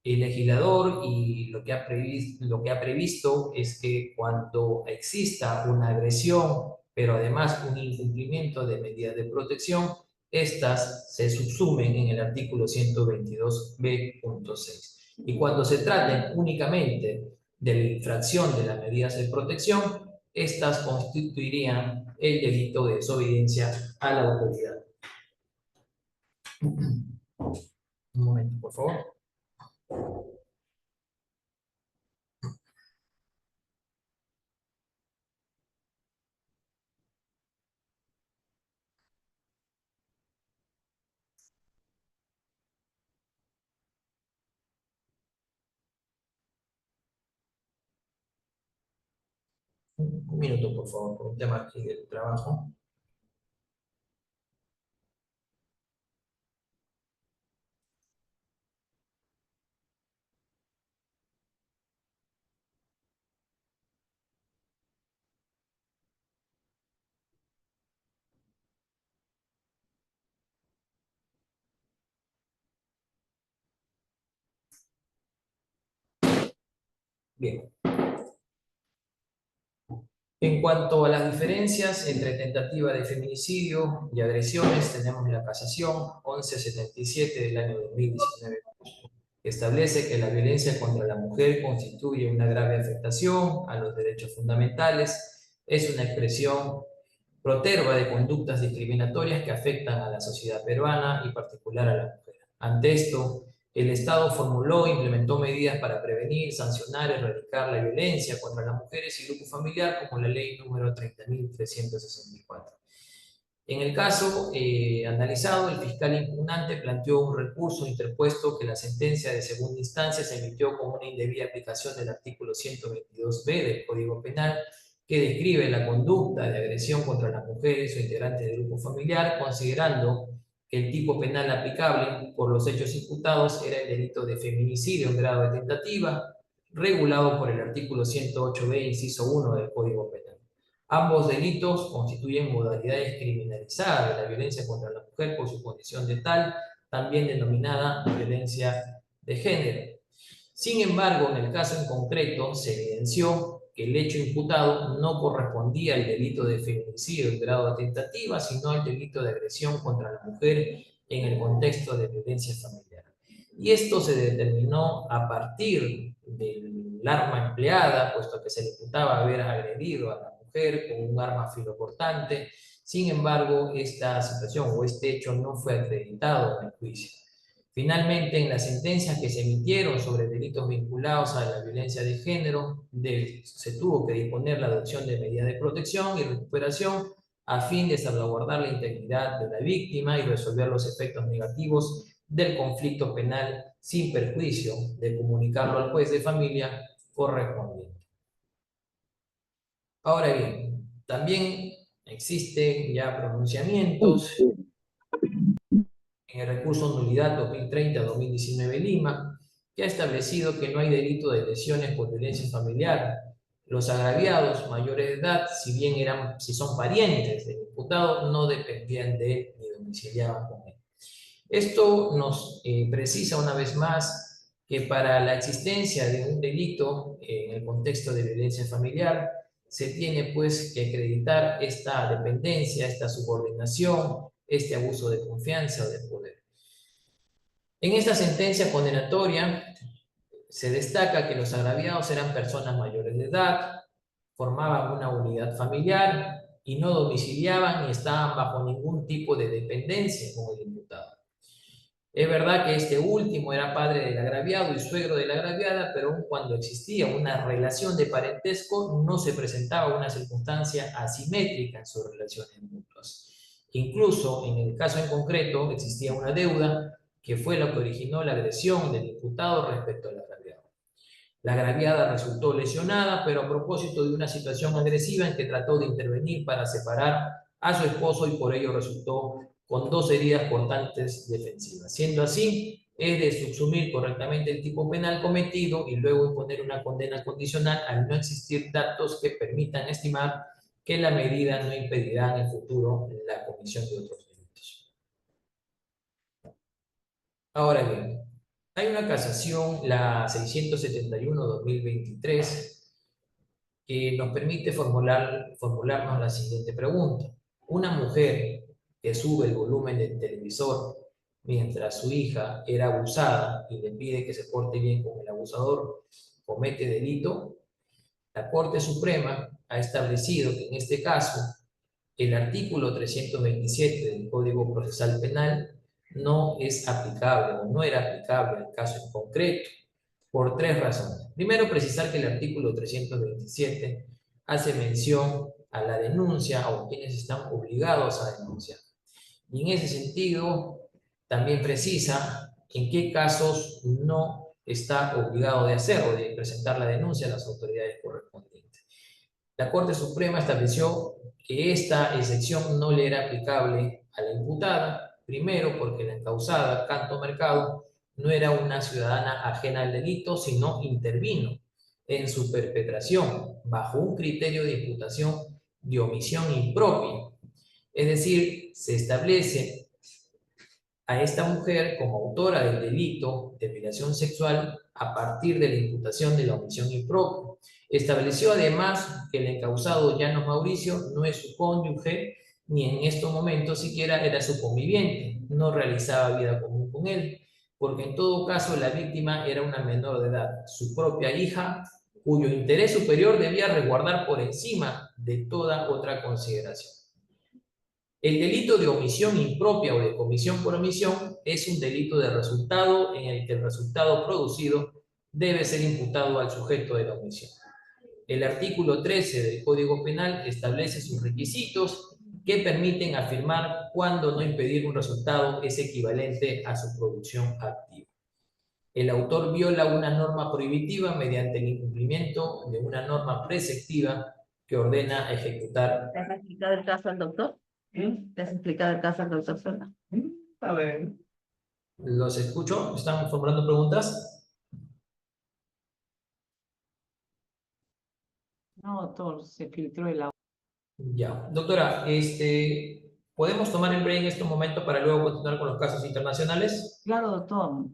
S2: el legislador y lo que ha previsto es que cuando exista una agresión, pero además un incumplimiento de medidas de protección, estas se subsumen en el artículo 122b.6. Y cuando se traten únicamente de la infracción de las medidas de protección, estas constituirían el delito de desobediencia a la autoridad. Un momento, por favor. Un minuto, por favor, por un tema aquí del trabajo. Bien. En cuanto a las diferencias entre tentativa de feminicidio y agresiones, tenemos la casación 1177 del año 2019, que establece que la violencia contra la mujer constituye una grave afectación a los derechos fundamentales, es una expresión proterva de conductas discriminatorias que afectan a la sociedad peruana y particular a la mujer. Ante esto, el Estado formuló e implementó medidas para prevenir, sancionar y erradicar la violencia contra las mujeres y grupo familiar, como la ley número 30.364. En el caso analizado, el fiscal impugnante planteó un recurso interpuesto que la sentencia de segunda instancia se emitió con una indebida aplicación del artículo 122b del Código Penal, que describe la conducta de agresión contra las mujeres o integrantes del grupo familiar, considerando que el tipo penal aplicable por los hechos imputados era el delito de feminicidio en grado de tentativa, regulado por el artículo 108b, inciso 1 del Código Penal. Ambos delitos constituyen modalidades criminalizadas de la violencia contra la mujer por su condición de tal, también denominada violencia de género. Sin embargo, en el caso en concreto, se evidenció que el hecho imputado no correspondía al delito de feminicidio en grado de tentativa, sino al delito de agresión contra la mujer en el contexto de violencia familiar. Y esto se determinó a partir del arma empleada, puesto que se le imputaba haber agredido a la mujer con un arma filocortante. Sin embargo, esta situación o este hecho no fue acreditado en el juicio. Finalmente, en las sentencias que se emitieron sobre delitos vinculados a la violencia de género, se tuvo que disponer la adopción de medidas de protección y recuperación a fin de salvaguardar la integridad de la víctima y resolver los efectos negativos del conflicto penal sin perjuicio de comunicarlo al juez de familia correspondiente. Ahora bien, también existen ya pronunciamientos en el recurso nulidad 2030-2019 Lima, que ha establecido que no hay delito de lesiones por violencia familiar. Los agraviados mayores de edad, si son parientes del imputado, no dependían de él ni domiciliaban con él. Esto nos precisa una vez más que para la existencia de un delito en el contexto de violencia familiar, se tiene pues que acreditar esta dependencia, esta subordinación, este abuso de confianza o de poder. En esta sentencia condenatoria se destaca que los agraviados eran personas mayores de edad, formaban una unidad familiar y no domiciliaban ni estaban bajo ningún tipo de dependencia con el imputado. Es verdad que este último era padre del agraviado y suegro de la agraviada, pero aun cuando existía una relación de parentesco, no se presentaba una circunstancia asimétrica en sus relaciones mutuas. Incluso, en el caso en concreto, existía una deuda que fue la que originó la agresión del imputado respecto al agraviado. La agraviada resultó lesionada, pero a propósito de una situación agresiva en que trató de intervenir para separar a su esposo y por ello resultó con 2 heridas cortantes defensivas. Siendo así, es de subsumir correctamente el tipo penal cometido y luego imponer una condena condicional al no existir datos que permitan estimar que la medida no impedirá en el futuro la comisión de otros delitos. Ahora bien, hay una casación, la 671-2023, que nos permite formularnos la siguiente pregunta. Una mujer que sube el volumen del televisor mientras su hija era abusada y le pide que se porte bien con el abusador, ¿comete delito? La Corte Suprema ha establecido que en este caso el artículo 327 del Código Procesal Penal no es aplicable o no era aplicable al caso en concreto por 3 razones. Primero, precisar que el artículo 327 hace mención a la denuncia o quienes están obligados a denunciar. Y en ese sentido, también precisa en qué casos no está obligado de hacer o de presentar la denuncia a las autoridades correspondientes. La Corte Suprema estableció que esta excepción no le era aplicable a la imputada, primero porque la encausada, Canto Mercado, no era una ciudadana ajena al delito, sino intervino en su perpetración bajo un criterio de imputación de omisión impropia. Es decir, se establece a esta mujer como autora del delito de violación sexual a partir de la imputación de la omisión impropia. Estableció además que el encausado Llanos Mauricio no es su cónyuge, ni en estos momentos siquiera era su conviviente, no realizaba vida común con él, porque en todo caso la víctima era una menor de edad, su propia hija, cuyo interés superior debía resguardar por encima de toda otra consideración. El delito de omisión impropia o de comisión por omisión es un delito de resultado en el que el resultado producido debe ser imputado al sujeto de la omisión. El artículo 13 del Código Penal establece sus requisitos que permiten afirmar cuándo no impedir un resultado es equivalente a su producción activa. El autor viola una norma prohibitiva mediante el incumplimiento de una norma preceptiva que ordena ejecutar.
S3: ¿Le has explicado el caso al doctor? ¿Le has explicado el caso al doctor Sola?
S4: A ver.
S2: Los escucho, ¿están formulando preguntas?
S1: No, doctor, se filtró el audio.
S2: Ya, doctora, ¿podemos tomar el break en este momento para luego continuar con los casos internacionales?
S1: Claro, doctor.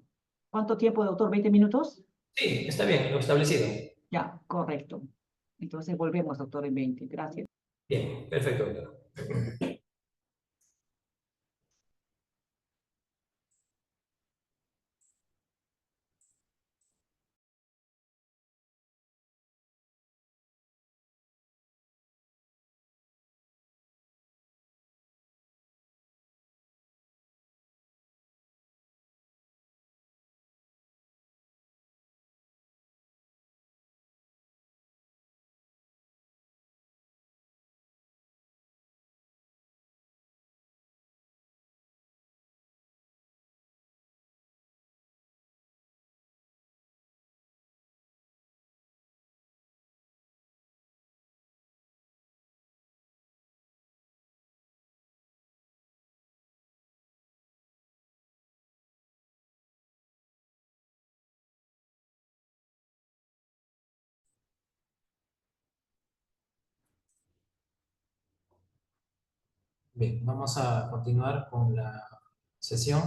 S1: ¿Cuánto tiempo, doctor? ¿20 minutos?
S2: Sí, está bien, lo establecido.
S1: Ya, correcto. Entonces volvemos, doctor, en 20. Gracias.
S2: Bien, perfecto, doctora. Bien, vamos a continuar con la sesión.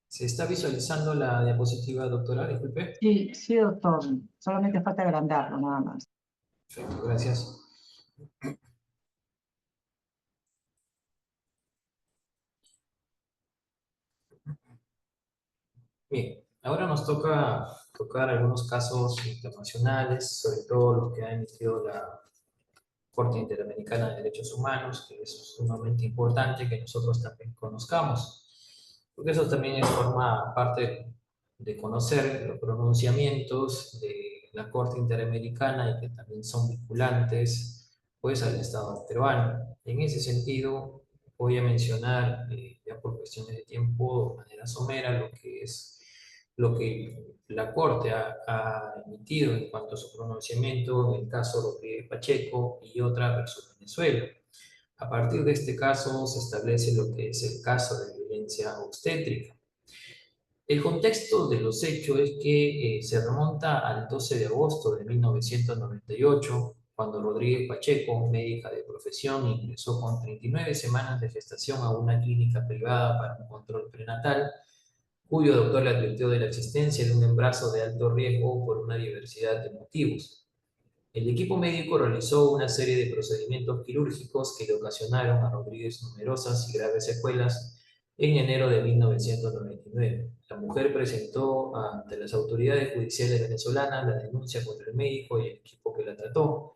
S2: ¿Se está visualizando la diapositiva, doctora? Disculpe.
S1: Sí, sí, doctor. Solamente falta agrandarlo, nada más.
S2: Perfecto, gracias. Bien, ahora nos toca tocar algunos casos internacionales, sobre todo los que ha emitido la Corte Interamericana de Derechos Humanos, que es sumamente importante que nosotros también conozcamos, porque eso también forma parte de conocer los pronunciamientos de la Corte Interamericana y que también son vinculantes pues, al Estado peruano. En ese sentido, voy a mencionar, ya por cuestiones de tiempo, de manera somera, lo que la Corte ha emitido en cuanto a su pronunciamiento en el caso Rodríguez Pacheco y otra versus Venezuela. A partir de este caso se establece lo que es el caso de violencia obstétrica. El contexto de los hechos es que se remonta al 12 de agosto de 1998, cuando Rodríguez Pacheco, médica de profesión, ingresó con 39 semanas de gestación a una clínica privada para un control prenatal, cuyo doctor le advirtió de la existencia de un embarazo de alto riesgo por una diversidad de motivos. El equipo médico realizó una serie de procedimientos quirúrgicos que le ocasionaron a Rodríguez numerosas y graves secuelas en enero de 1999. La mujer presentó ante las autoridades judiciales venezolanas la denuncia contra el médico y el equipo que la trató.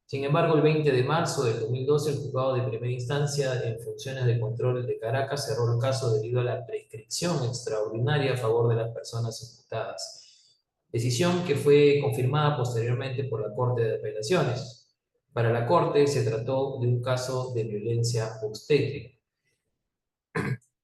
S2: Sin embargo, el 20 de marzo del 2012, el juzgado de primera instancia en funciones de control de Caracas cerró el caso debido a la prescripción extraordinaria a favor de las personas imputadas, decisión que fue confirmada posteriormente por la Corte de Apelaciones. Para la Corte se trató de un caso de violencia obstétrica.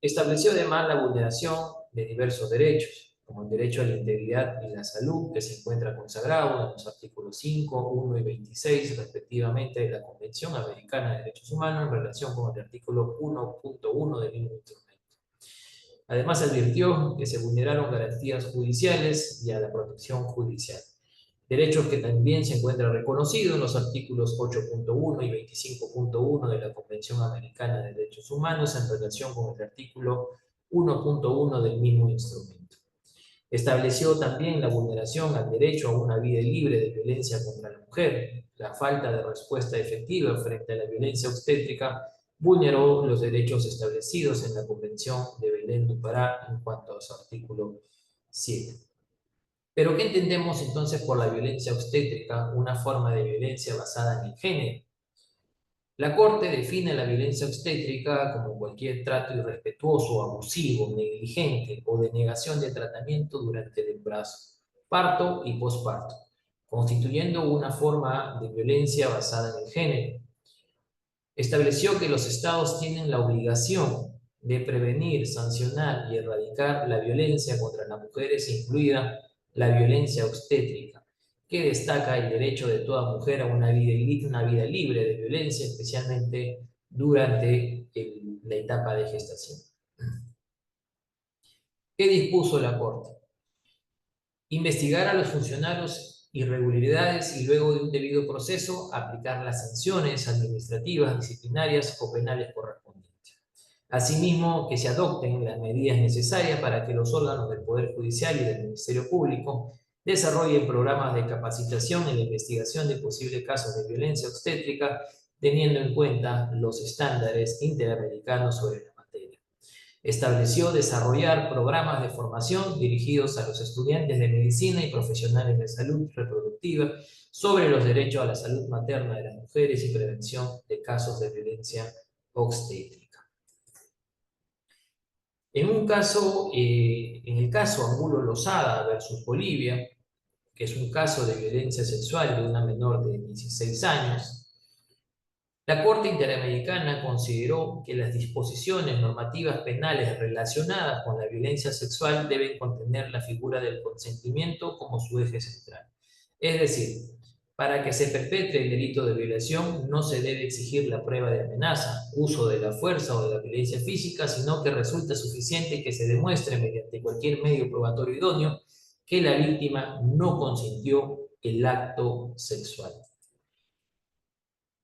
S2: Estableció además la vulneración de diversos derechos. como el derecho a la integridad y la salud, que se encuentra consagrado en los artículos 5, 1 y 26, respectivamente, de la Convención Americana de Derechos Humanos en relación con el artículo 1.1 del mismo instrumento. Además, advirtió que se vulneraron garantías judiciales y a la protección judicial. Derechos que también se encuentran reconocidos en los artículos 8.1 y 25.1 de la Convención Americana de Derechos Humanos en relación con el artículo 1.1 del mismo instrumento. Estableció también la vulneración al derecho a una vida libre de violencia contra la mujer. La falta de respuesta efectiva frente a la violencia obstétrica vulneró los derechos establecidos en la Convención de Belém do Pará en cuanto a su artículo 7. ¿Pero qué entendemos entonces por la violencia obstétrica, una forma de violencia basada en el género? La Corte define la violencia obstétrica como cualquier trato irrespetuoso, abusivo, negligente o de negación de tratamiento durante el embarazo, parto y posparto, constituyendo una forma de violencia basada en el género. Estableció que los estados tienen la obligación de prevenir, sancionar y erradicar la violencia contra las mujeres, incluida la violencia obstétrica, que destaca el derecho de toda mujer a una vida libre de violencia, especialmente durante la etapa de gestación. ¿Qué dispuso la Corte? Investigar a los funcionarios irregularidades y luego de un debido proceso aplicar las sanciones administrativas, disciplinarias o penales correspondientes. Asimismo, que se adopten las medidas necesarias para que los órganos del Poder Judicial y del Ministerio Público desarrollen programas de capacitación en la investigación de posibles casos de violencia obstétrica, teniendo en cuenta los estándares interamericanos sobre la materia. Estableció desarrollar programas de formación dirigidos a los estudiantes de medicina y profesionales de salud reproductiva sobre los derechos a la salud materna de las mujeres y prevención de casos de violencia obstétrica. En el caso Angulo Lozada versus Bolivia, que es un caso de violencia sexual de una menor de 16 años, la Corte Interamericana consideró que las disposiciones normativas penales relacionadas con la violencia sexual deben contener la figura del consentimiento como su eje central. Es decir, para que se perpetre el delito de violación no se debe exigir la prueba de amenaza, uso de la fuerza o de la violencia física, sino que resulta suficiente que se demuestre mediante cualquier medio probatorio idóneo que la víctima no consintió el acto sexual.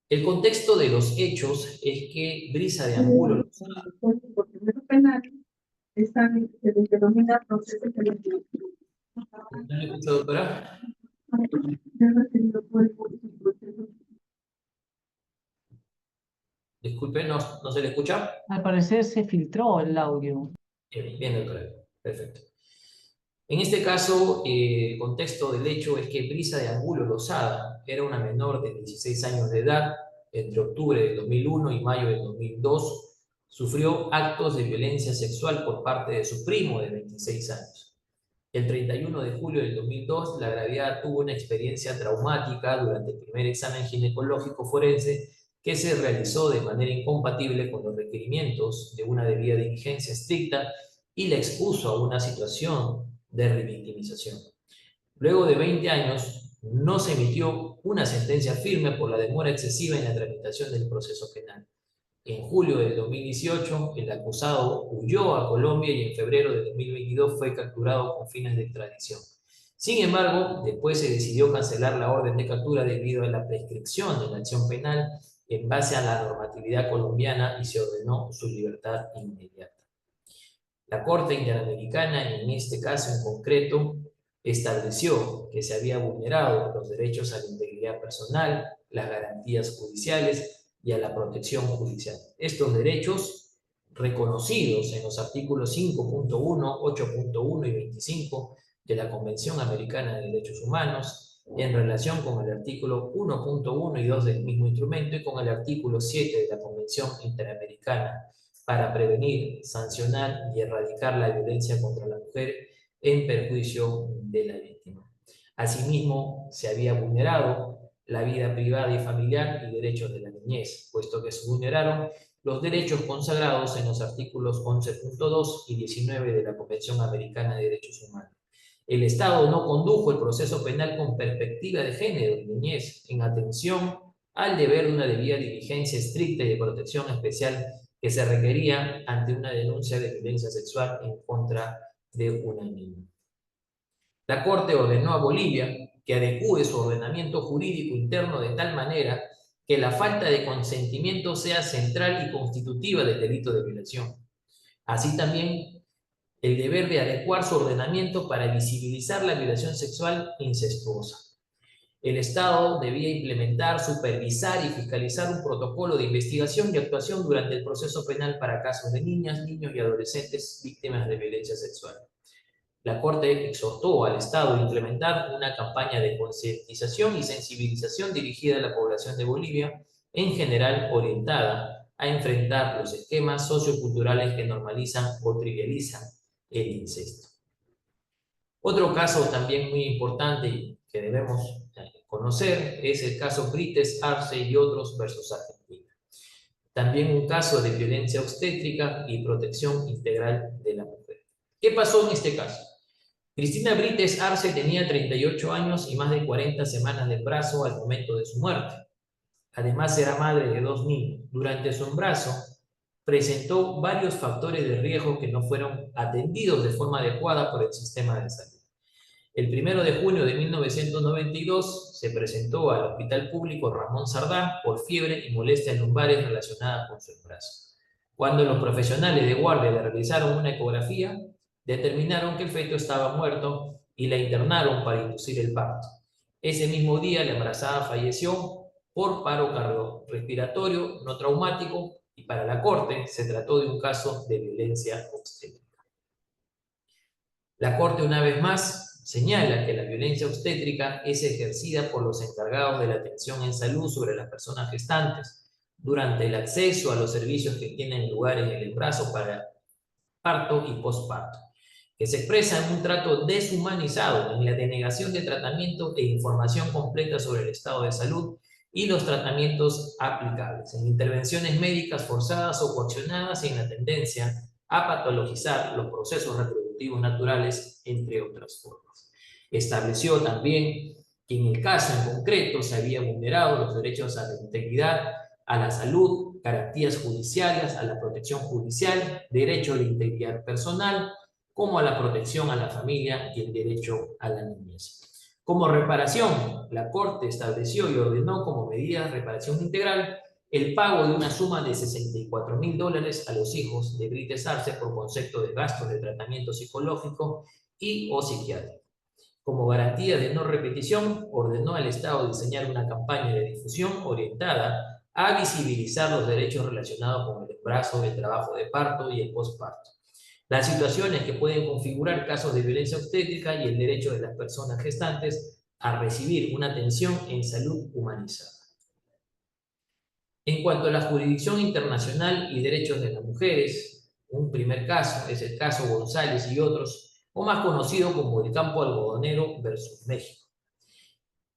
S2: El contexto de los hechos es que Brisa de Angulo Lozada...
S4: Por primero penal, se denomina proceso selectivo.
S2: ¿No le escucho, doctora? Disculpe, ¿no se le escucha?
S1: Al parecer se filtró el audio.
S2: Bien, doctora. Perfecto. En este caso, el contexto del hecho es que Brisa de Angulo Lozada era una menor de 16 años de edad. Entre octubre de 2001 y mayo de 2002, sufrió actos de violencia sexual por parte de su primo de 26 años. El 31 de julio del 2002, la gravidad tuvo una experiencia traumática durante el primer examen ginecológico forense que se realizó de manera incompatible con los requerimientos de una debida diligencia estricta y la expuso a una situación de revictimización. Luego de 20 años, no se emitió una sentencia firme por la demora excesiva en la tramitación del proceso penal. En julio de 2018, el acusado huyó a Colombia y en febrero de 2022 fue capturado con fines de extradición. Sin embargo, después se decidió cancelar la orden de captura debido a la prescripción de la acción penal en base a la normatividad colombiana y se ordenó su libertad inmediata. La Corte Interamericana, en este caso en concreto, estableció que se había vulnerado los derechos a la integridad personal, las garantías judiciales y a la protección judicial. Estos derechos, reconocidos en los artículos 5.1, 8.1 y 25 de la Convención Americana de Derechos Humanos, en relación con el artículo 1.1 y 2 del mismo instrumento y con el artículo 7 de la Convención Interamericana para prevenir, sancionar y erradicar la violencia contra la mujer en perjuicio de la víctima. Asimismo, se había vulnerado la vida privada y familiar y derechos de la niñez, puesto que se vulneraron los derechos consagrados en los artículos 11.2 y 19 de la Convención Americana de Derechos Humanos. El Estado no condujo el proceso penal con perspectiva de género y niñez, en atención al deber de una debida diligencia estricta y de protección especial que se requería ante una denuncia de violencia sexual en contra de una niña. La Corte ordenó a Bolivia que adecúe su ordenamiento jurídico interno de tal manera que la falta de consentimiento sea central y constitutiva del delito de violación. Así también, el deber de adecuar su ordenamiento para visibilizar la violación sexual incestuosa. El Estado debía implementar, supervisar y fiscalizar un protocolo de investigación y actuación durante el proceso penal para casos de niñas, niños y adolescentes víctimas de violencia sexual. La Corte exhortó al Estado a implementar una campaña de concientización y sensibilización dirigida a la población de Bolivia, en general orientada a enfrentar los esquemas socioculturales que normalizan o trivializan el incesto. Otro caso también muy importante que debemos conocer es el caso Brites, Arce y otros versus Argentina. También un caso de violencia obstétrica y protección integral de la mujer. ¿Qué pasó en este caso? Cristina Brites Arce tenía 38 años y más de 40 semanas de embarazo al momento de su muerte. Además, era madre de 2 niños. Durante su embarazo, presentó varios factores de riesgo que no fueron atendidos de forma adecuada por el sistema de salud. El 1 de junio de 1992 se presentó al Hospital Público Ramón Sardá por fiebre y molestias lumbares relacionadas con su embarazo. Cuando los profesionales de guardia le realizaron una ecografía, determinaron que el feto estaba muerto y la internaron para inducir el parto. Ese mismo día la embarazada falleció por paro cardiorrespiratorio no traumático y para la Corte se trató de un caso de violencia obstétrica. La Corte una vez más señala que la violencia obstétrica es ejercida por los encargados de la atención en salud sobre las personas gestantes durante el acceso a los servicios que tienen lugar en el embarazo para parto y posparto, que se expresa en un trato deshumanizado, en la denegación de tratamiento e información completa sobre el estado de salud y los tratamientos aplicables, en intervenciones médicas forzadas o coaccionadas y en la tendencia a patologizar los procesos reproductivos naturales, entre otras formas. Estableció también que en el caso en concreto se habían vulnerado los derechos a la integridad, a la salud, garantías judiciales, a la protección judicial, derecho a la integridad personal, como a la protección a la familia y el derecho a la niñez. Como reparación, la Corte estableció y ordenó como medida de reparación integral el pago de una suma de $64.000 a los hijos de Brites Arce por concepto de gastos de tratamiento psicológico y o psiquiátrico. Como garantía de no repetición, ordenó al Estado diseñar una campaña de difusión orientada a visibilizar los derechos relacionados con el embarazo, el trabajo de parto y el posparto, las situaciones que pueden configurar casos de violencia obstétrica y el derecho de las personas gestantes a recibir una atención en salud humanizada. En cuanto a la jurisdicción internacional y derechos de las mujeres, un primer caso es el caso González y otros, o más conocido como el campo algodonero versus México.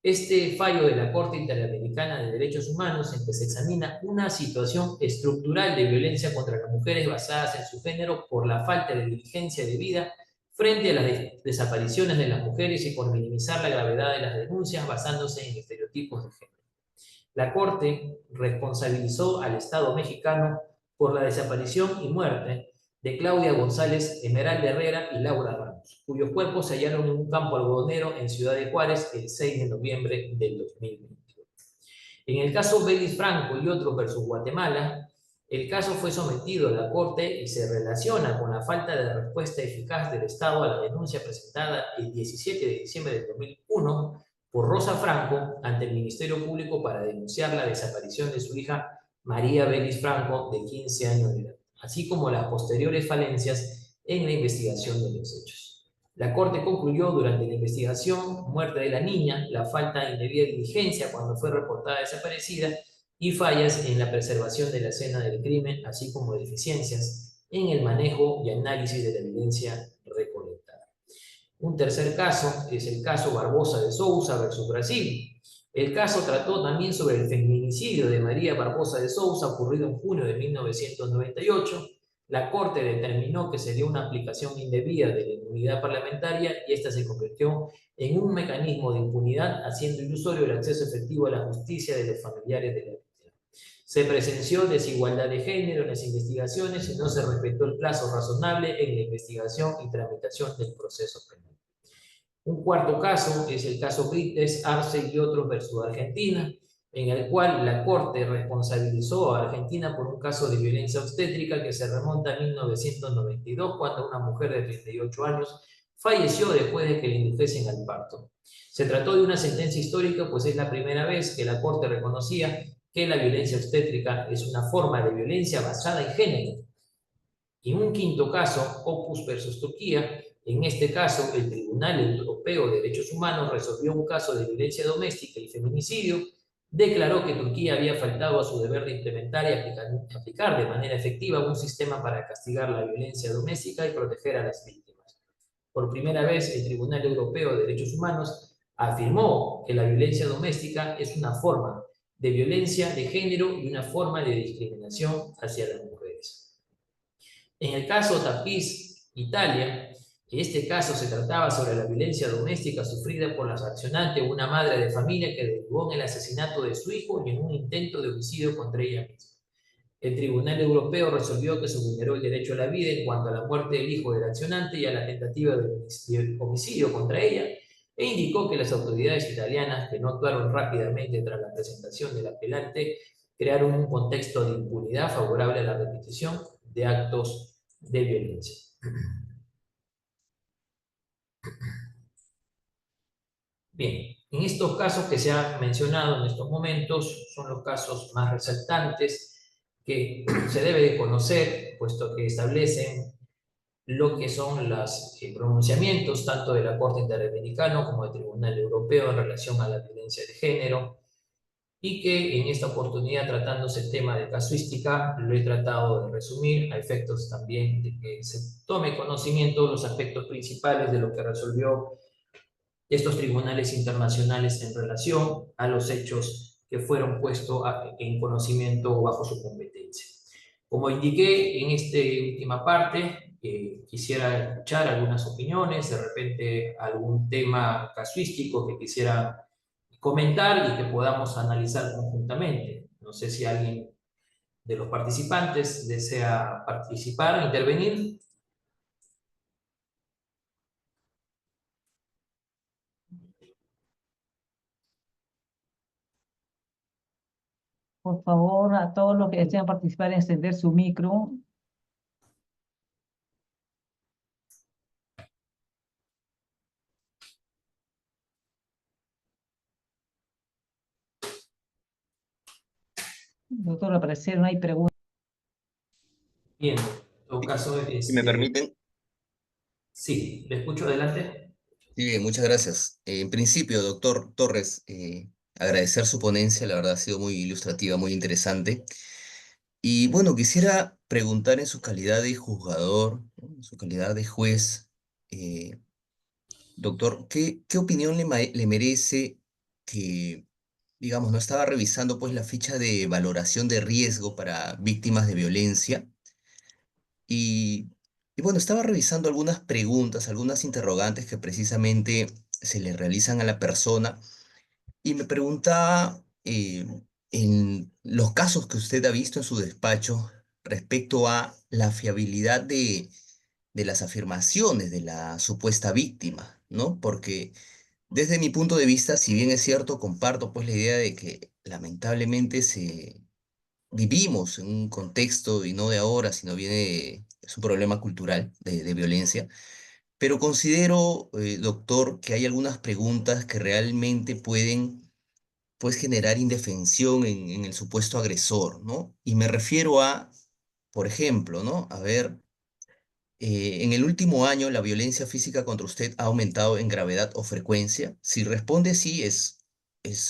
S2: Este fallo de la Corte Interamericana de Derechos Humanos, en que se examina una situación estructural de violencia contra las mujeres basadas en su género por la falta de diligencia debida frente a las desapariciones de las mujeres y por minimizar la gravedad de las denuncias basándose en estereotipos de género. La Corte responsabilizó al Estado mexicano por la desaparición y muerte de Claudia González, Esmeralda Herrera y Laura Ramos, cuyos cuerpos se hallaron en un campo algodonero en Ciudad de Juárez el 6 de noviembre del 2021. En el caso Belis Franco y otros versus Guatemala, el caso fue sometido a la Corte y se relaciona con la falta de respuesta eficaz del Estado a la denuncia presentada el 17 de diciembre del 2001 por Rosa Franco ante el Ministerio Público para denunciar la desaparición de su hija María Belis Franco, de 15 años de edad, así como las posteriores falencias en la investigación de los hechos. La Corte concluyó durante la investigación muerte de la niña, la falta de indebida diligencia cuando fue reportada desaparecida y fallas en la preservación de la escena del crimen, así como deficiencias en el manejo y análisis de la evidencia recolectada. Un tercer caso es el caso Barbosa de Sousa versus Brasil. El caso trató también sobre el feminicidio de María Barbosa de Sousa, ocurrido en junio de 1998. La Corte determinó que se dio una aplicación indebida de la inmunidad parlamentaria y esta se convirtió en un mecanismo de impunidad, haciendo ilusorio el acceso efectivo a la justicia de los familiares de la víctima. Se presenció desigualdad de género en las investigaciones y no se respetó el plazo razonable en la investigación y tramitación del proceso penal. Un cuarto caso es el caso Brites, Arce y otros versus Argentina, en el cual la Corte responsabilizó a Argentina por un caso de violencia obstétrica que se remonta a 1992, cuando una mujer de 38 años falleció después de que le indujesen al parto. Se trató de una sentencia histórica, pues es la primera vez que la Corte reconocía que la violencia obstétrica es una forma de violencia basada en género. Y un quinto caso, Opus versus Turquía. En este caso, el Tribunal Europeo de Derechos Humanos resolvió un caso de violencia doméstica y feminicidio, declaró que Turquía había faltado a su deber de implementar y aplicar de manera efectiva un sistema para castigar la violencia doméstica y proteger a las víctimas. Por primera vez, el Tribunal Europeo de Derechos Humanos afirmó que la violencia doméstica es una forma de violencia de género y una forma de discriminación hacia las mujeres. En el caso Tapiz, Italia, en este caso se trataba sobre la violencia doméstica sufrida por la reaccionante, una madre de familia que derivó en el asesinato de su hijo y en un intento de homicidio contra ella misma. El Tribunal Europeo resolvió que se vulneró el derecho a la vida en cuanto a la muerte del hijo del accionante y a la tentativa de homicidio contra ella, e indicó que las autoridades italianas, que no actuaron rápidamente tras la presentación del apelante, crearon un contexto de impunidad favorable a la repetición de actos de violencia. Bien, en estos casos que se han mencionado en estos momentos son los casos más resaltantes que se debe de conocer, puesto que establecen lo que son los pronunciamientos tanto de la Corte Interamericana como del Tribunal Europeo en relación a la violencia de género, y que en esta oportunidad, tratándose el tema de casuística, lo he tratado de resumir a efectos también de que se tome conocimiento de los aspectos principales de lo que resolvió estos tribunales internacionales en relación a los hechos que fueron puestos en conocimiento bajo su competencia. Como indiqué en esta última parte, quisiera escuchar algunas opiniones, de repente algún tema casuístico que quisiera comentar y que podamos analizar conjuntamente. No sé si alguien de los participantes desea participar, intervenir.
S1: Por favor, a todos los que desean participar, encender su micro. Doctor, al parecer no hay preguntas.
S2: Bien, en todo caso,
S5: Si me permiten.
S2: sí, le escucho, adelante.
S5: Sí, bien, muchas gracias. En principio, doctor Torres, agradecer su ponencia, la verdad ha sido muy ilustrativa, muy interesante. Y bueno, quisiera preguntar en su calidad de juzgador, ¿no?, en su calidad de juez, eh, doctor, ¿qué opinión le merece que, digamos, no estaba revisando pues la ficha de valoración de riesgo para víctimas de violencia? Y, y bueno, estaba revisando algunas preguntas, algunas interrogantes que precisamente se le realizan a la persona y me preguntaba, en los casos que usted ha visto en su despacho respecto a la fiabilidad de las afirmaciones de la supuesta víctima, ¿no? Porque desde mi punto de vista, si bien es cierto, comparto pues la idea de que lamentablemente vivimos en un contexto, y no de ahora, sino es un problema cultural de violencia, pero considero, doctor, que hay algunas preguntas que realmente pueden, pues, generar indefensión en el supuesto agresor, ¿no? Y me refiero a, por ejemplo, ¿no? A ver, en el último año, ¿la violencia física contra usted ha aumentado en gravedad o frecuencia? Si responde sí, es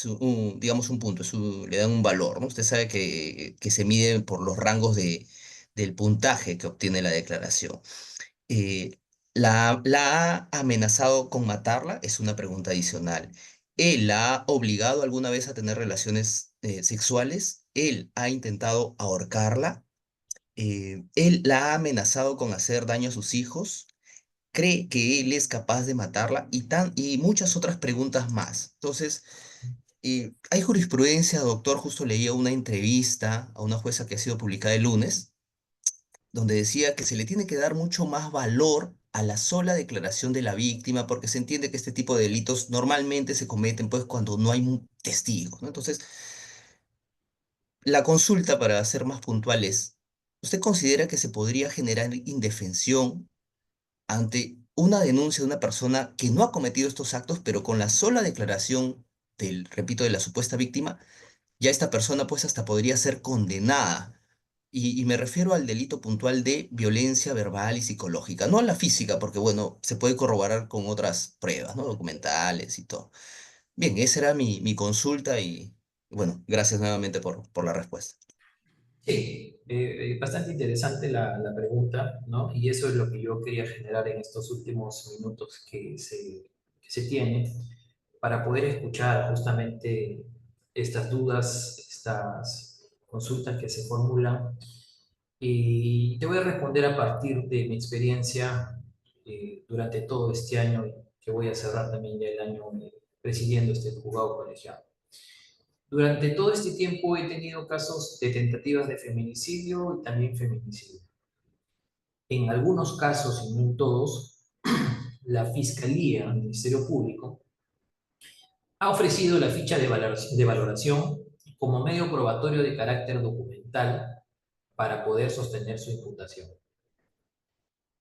S5: un, digamos, un punto, le dan un valor, ¿no? Usted sabe que se mide por los rangos del puntaje que obtiene la declaración. Eh, ¿La ha amenazado con matarla? Es una pregunta adicional. ¿Él la ha obligado alguna vez a tener relaciones sexuales? ¿Él ha intentado ahorcarla? ¿Él la ha amenazado con hacer daño a sus hijos? cree que él es capaz de matarla y muchas otras preguntas más. Entonces, hay jurisprudencia, doctor, justo leía una entrevista a una jueza que ha sido publicada el lunes, donde decía que se le tiene que dar mucho más valor a la sola declaración de la víctima, porque se entiende que este tipo de delitos normalmente se cometen pues cuando no hay testigos, ¿no? Entonces, la consulta para ser más puntual es, ¿usted considera que se podría generar indefensión ante una denuncia de una persona que no ha cometido estos actos, pero con la sola declaración del, repito, de la supuesta víctima, ya esta persona pues hasta podría ser condenada? Y me refiero al delito puntual de violencia verbal y psicológica, no a la física, porque bueno, se puede corroborar con otras pruebas, ¿no? Documentales y todo. Bien, esa era mi consulta y bueno, gracias nuevamente por la respuesta.
S2: Sí, bastante interesante la pregunta, ¿no? Y eso es lo que yo quería generar en estos últimos minutos que se tiene para poder escuchar justamente estas dudas, estas consultas que se formulan. Y te voy a responder a partir de mi experiencia durante todo este año, que voy a cerrar también ya el año presidiendo este juzgado colegiado. Durante todo este tiempo he tenido casos de tentativas de feminicidio y también feminicidio. En algunos casos, y no en todos, la Fiscalía, el Ministerio Público, ha ofrecido la ficha de valoración como medio probatorio de carácter documental para poder sostener su imputación.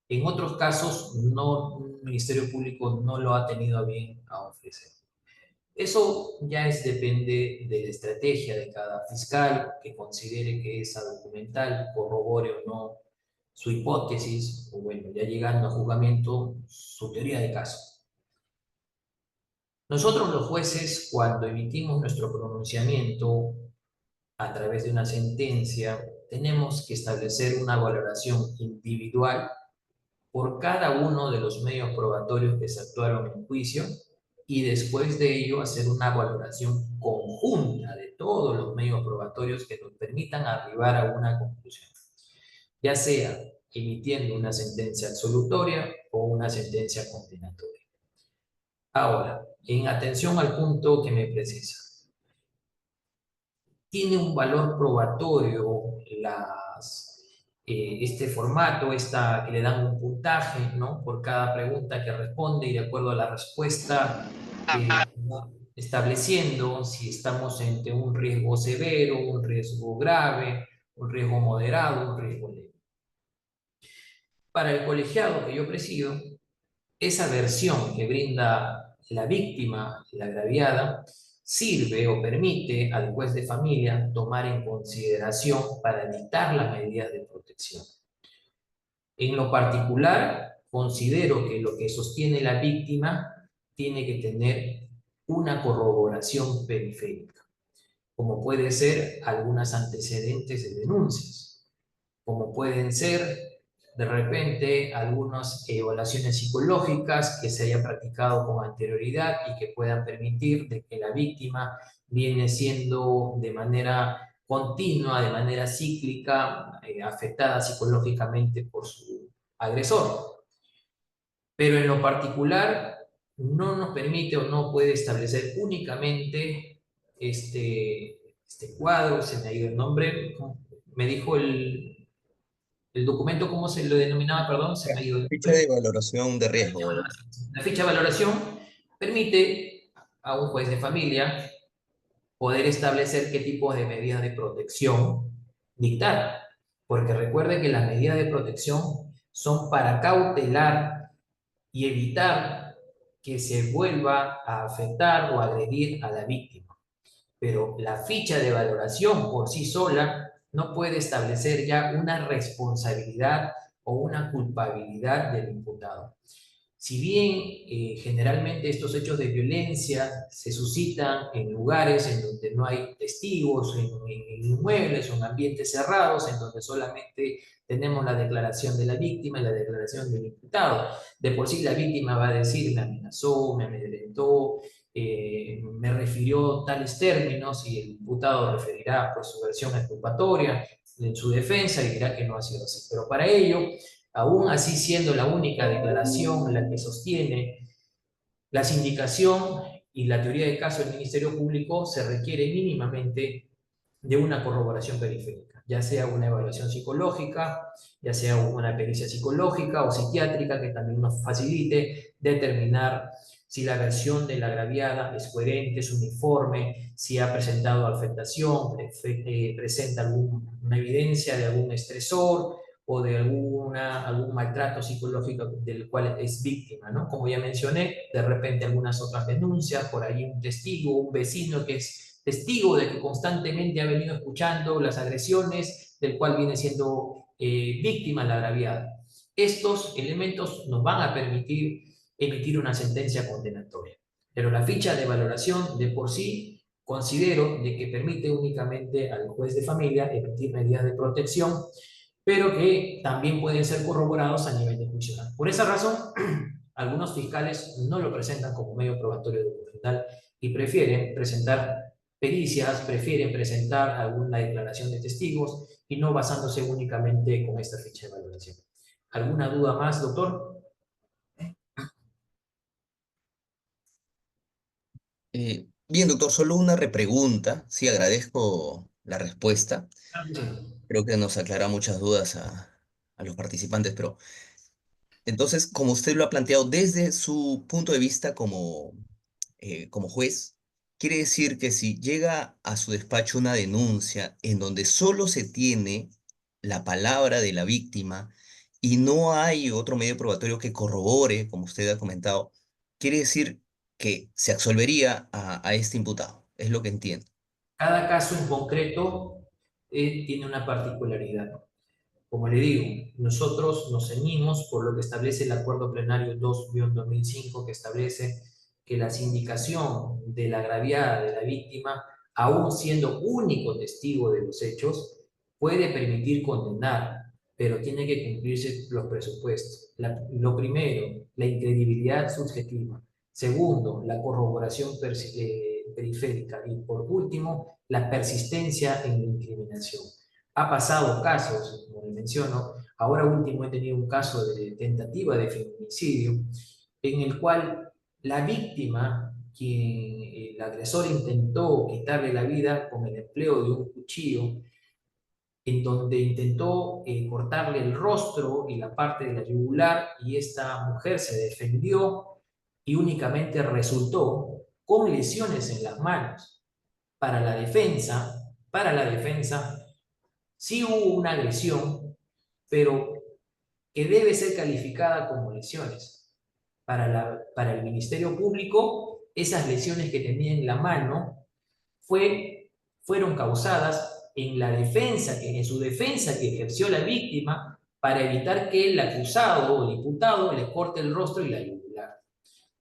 S2: En otros casos, el Ministerio Público no lo ha tenido a bien a ofrecer. Eso ya depende de la estrategia de cada fiscal que considere que esa documental corrobore o no su hipótesis, o bueno, ya llegando a juzgamiento, su teoría de caso. Nosotros los jueces, cuando emitimos nuestro pronunciamiento a través de una sentencia, tenemos que establecer una valoración individual por cada uno de los medios probatorios que se actuaron en juicio y después de ello hacer una valoración conjunta de todos los medios probatorios que nos permitan arribar a una conclusión, ya sea emitiendo una sentencia absolutoria o una sentencia condenatoria. Ahora, en atención al punto que me precisa, tiene un valor probatorio este formato, que le dan un puntaje, ¿no? Por cada pregunta que responde y de acuerdo a la respuesta, estableciendo si estamos ante un riesgo severo, un riesgo grave, un riesgo moderado, un riesgo leve. Para el colegiado que yo presido, esa versión que brinda la víctima, la agraviada, sirve o permite al juez de familia tomar en consideración para dictar las medidas de protección. En lo particular, considero que lo que sostiene la víctima tiene que tener una corroboración periférica, como puede ser algunos antecedentes de denuncias, como pueden ser de repente algunas evaluaciones psicológicas que se hayan practicado con anterioridad y que puedan permitir de que la víctima viene siendo de manera continua, de manera cíclica, afectada psicológicamente por su agresor. Pero en lo particular no nos permite o no puede establecer únicamente este cuadro, se me ha ido el nombre, me dijo el documento, ¿cómo se lo denominaba? Perdón, se me ha ido el
S5: Ficha
S2: nombre.
S5: de valoración de riesgo.
S2: La ficha de valoración permite a un juez de familia poder establecer qué tipo de medidas de protección dictar. Porque recuerde que las medidas de protección son para cautelar y evitar que se vuelva a afectar o agredir a la víctima. Pero la ficha de valoración por sí sola no puede establecer ya una responsabilidad o una culpabilidad del imputado. Si bien generalmente estos hechos de violencia se suscitan en lugares en donde no hay testigos, en inmuebles o en ambientes cerrados, en donde solamente tenemos la declaración de la víctima y la declaración del imputado. De por sí la víctima va a decir, me amenazó, me amedrentó, me refirió tales términos y el imputado referirá pues, su versión exculpatoria en su defensa y dirá que no ha sido así. Pero para ello aún así siendo la única declaración la que sostiene la sindicación y la teoría de caso del Ministerio Público, se requiere mínimamente de una corroboración periférica, ya sea una evaluación psicológica, ya sea una pericia psicológica o psiquiátrica que también nos facilite determinar si la versión de la agraviada es coherente, es uniforme, si ha presentado afectación, presenta alguna evidencia de algún estresor o de algún maltrato psicológico del cual es víctima, ¿no? Como ya mencioné, de repente algunas otras denuncias, por ahí un testigo, un vecino que es testigo de que constantemente ha venido escuchando las agresiones, del cual viene siendo víctima la agraviada. Estos elementos nos van a permitir emitir una sentencia condenatoria. Pero la ficha de valoración de por sí considero de que permite únicamente al juez de familia emitir medidas de protección, pero que también pueden ser corroborados a nivel de juicio oral. Por esa razón, algunos fiscales no lo presentan como medio probatorio documental y prefieren presentar pericias, prefieren presentar alguna declaración de testigos y no basándose únicamente con esta ficha de valoración. ¿Alguna duda más, doctor?
S5: Bien, doctor, solo una repregunta. Sí, agradezco la respuesta. Creo que nos aclara muchas dudas a los participantes, pero entonces, como usted lo ha planteado desde su punto de vista como juez, quiere decir que si llega a su despacho una denuncia en donde solo se tiene la palabra de la víctima y no hay otro medio probatorio que corrobore, como usted ha comentado, quiere decir que se absolvería a este imputado. Es lo que entiendo.
S2: Cada caso en concreto tiene una particularidad. Como le digo, nosotros nos ceñimos por lo que establece el Acuerdo Plenario 2-2005, que establece que la sindicación de la agraviada, de la víctima, aún siendo único testigo de los hechos, puede permitir condenar, pero tiene que cumplirse los presupuestos. Lo primero, la incredibilidad subjetiva. Segundo, la corroboración periférica. Y por último, la persistencia en la incriminación. Ha pasado casos, como le menciono, ahora último he tenido un caso de tentativa de feminicidio, en el cual la víctima, quien el agresor intentó quitarle la vida con el empleo de un cuchillo, en donde intentó cortarle el rostro y la parte de la yugular, y esta mujer se defendió y únicamente resultó con lesiones en las manos. Para la defensa, sí hubo una agresión, pero que debe ser calificada como lesiones. Para el Ministerio Público, esas lesiones que tenía en la mano fueron causadas en su defensa que ejerció la víctima para evitar que el acusado o el imputado le corte el rostro y la yugular.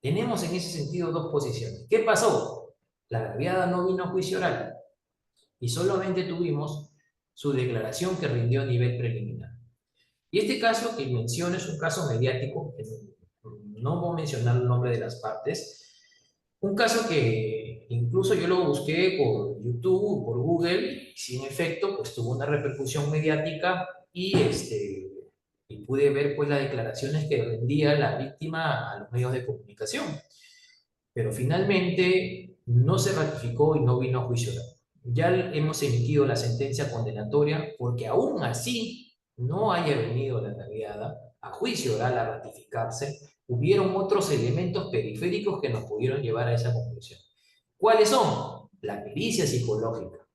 S2: Tenemos en ese sentido dos posiciones. ¿Qué pasó? La agraviada no vino a juicio oral y solamente tuvimos su declaración que rindió a nivel preliminar. Y este caso que menciono es un caso mediático, no voy a mencionar el nombre de las partes, un caso que incluso yo lo busqué por YouTube, por Google, y sin efecto, pues tuvo una repercusión mediática y pude ver pues las declaraciones que rendía la víctima a los medios de comunicación. Pero finalmente no se ratificó y no vino a juicio oral. Ya hemos emitido la sentencia condenatoria porque aún así no haya venido la agraviada a juicio oral a ratificarse, hubieron otros elementos periféricos que nos pudieron llevar a esa conclusión. ¿Cuáles son? La pericia psicológica,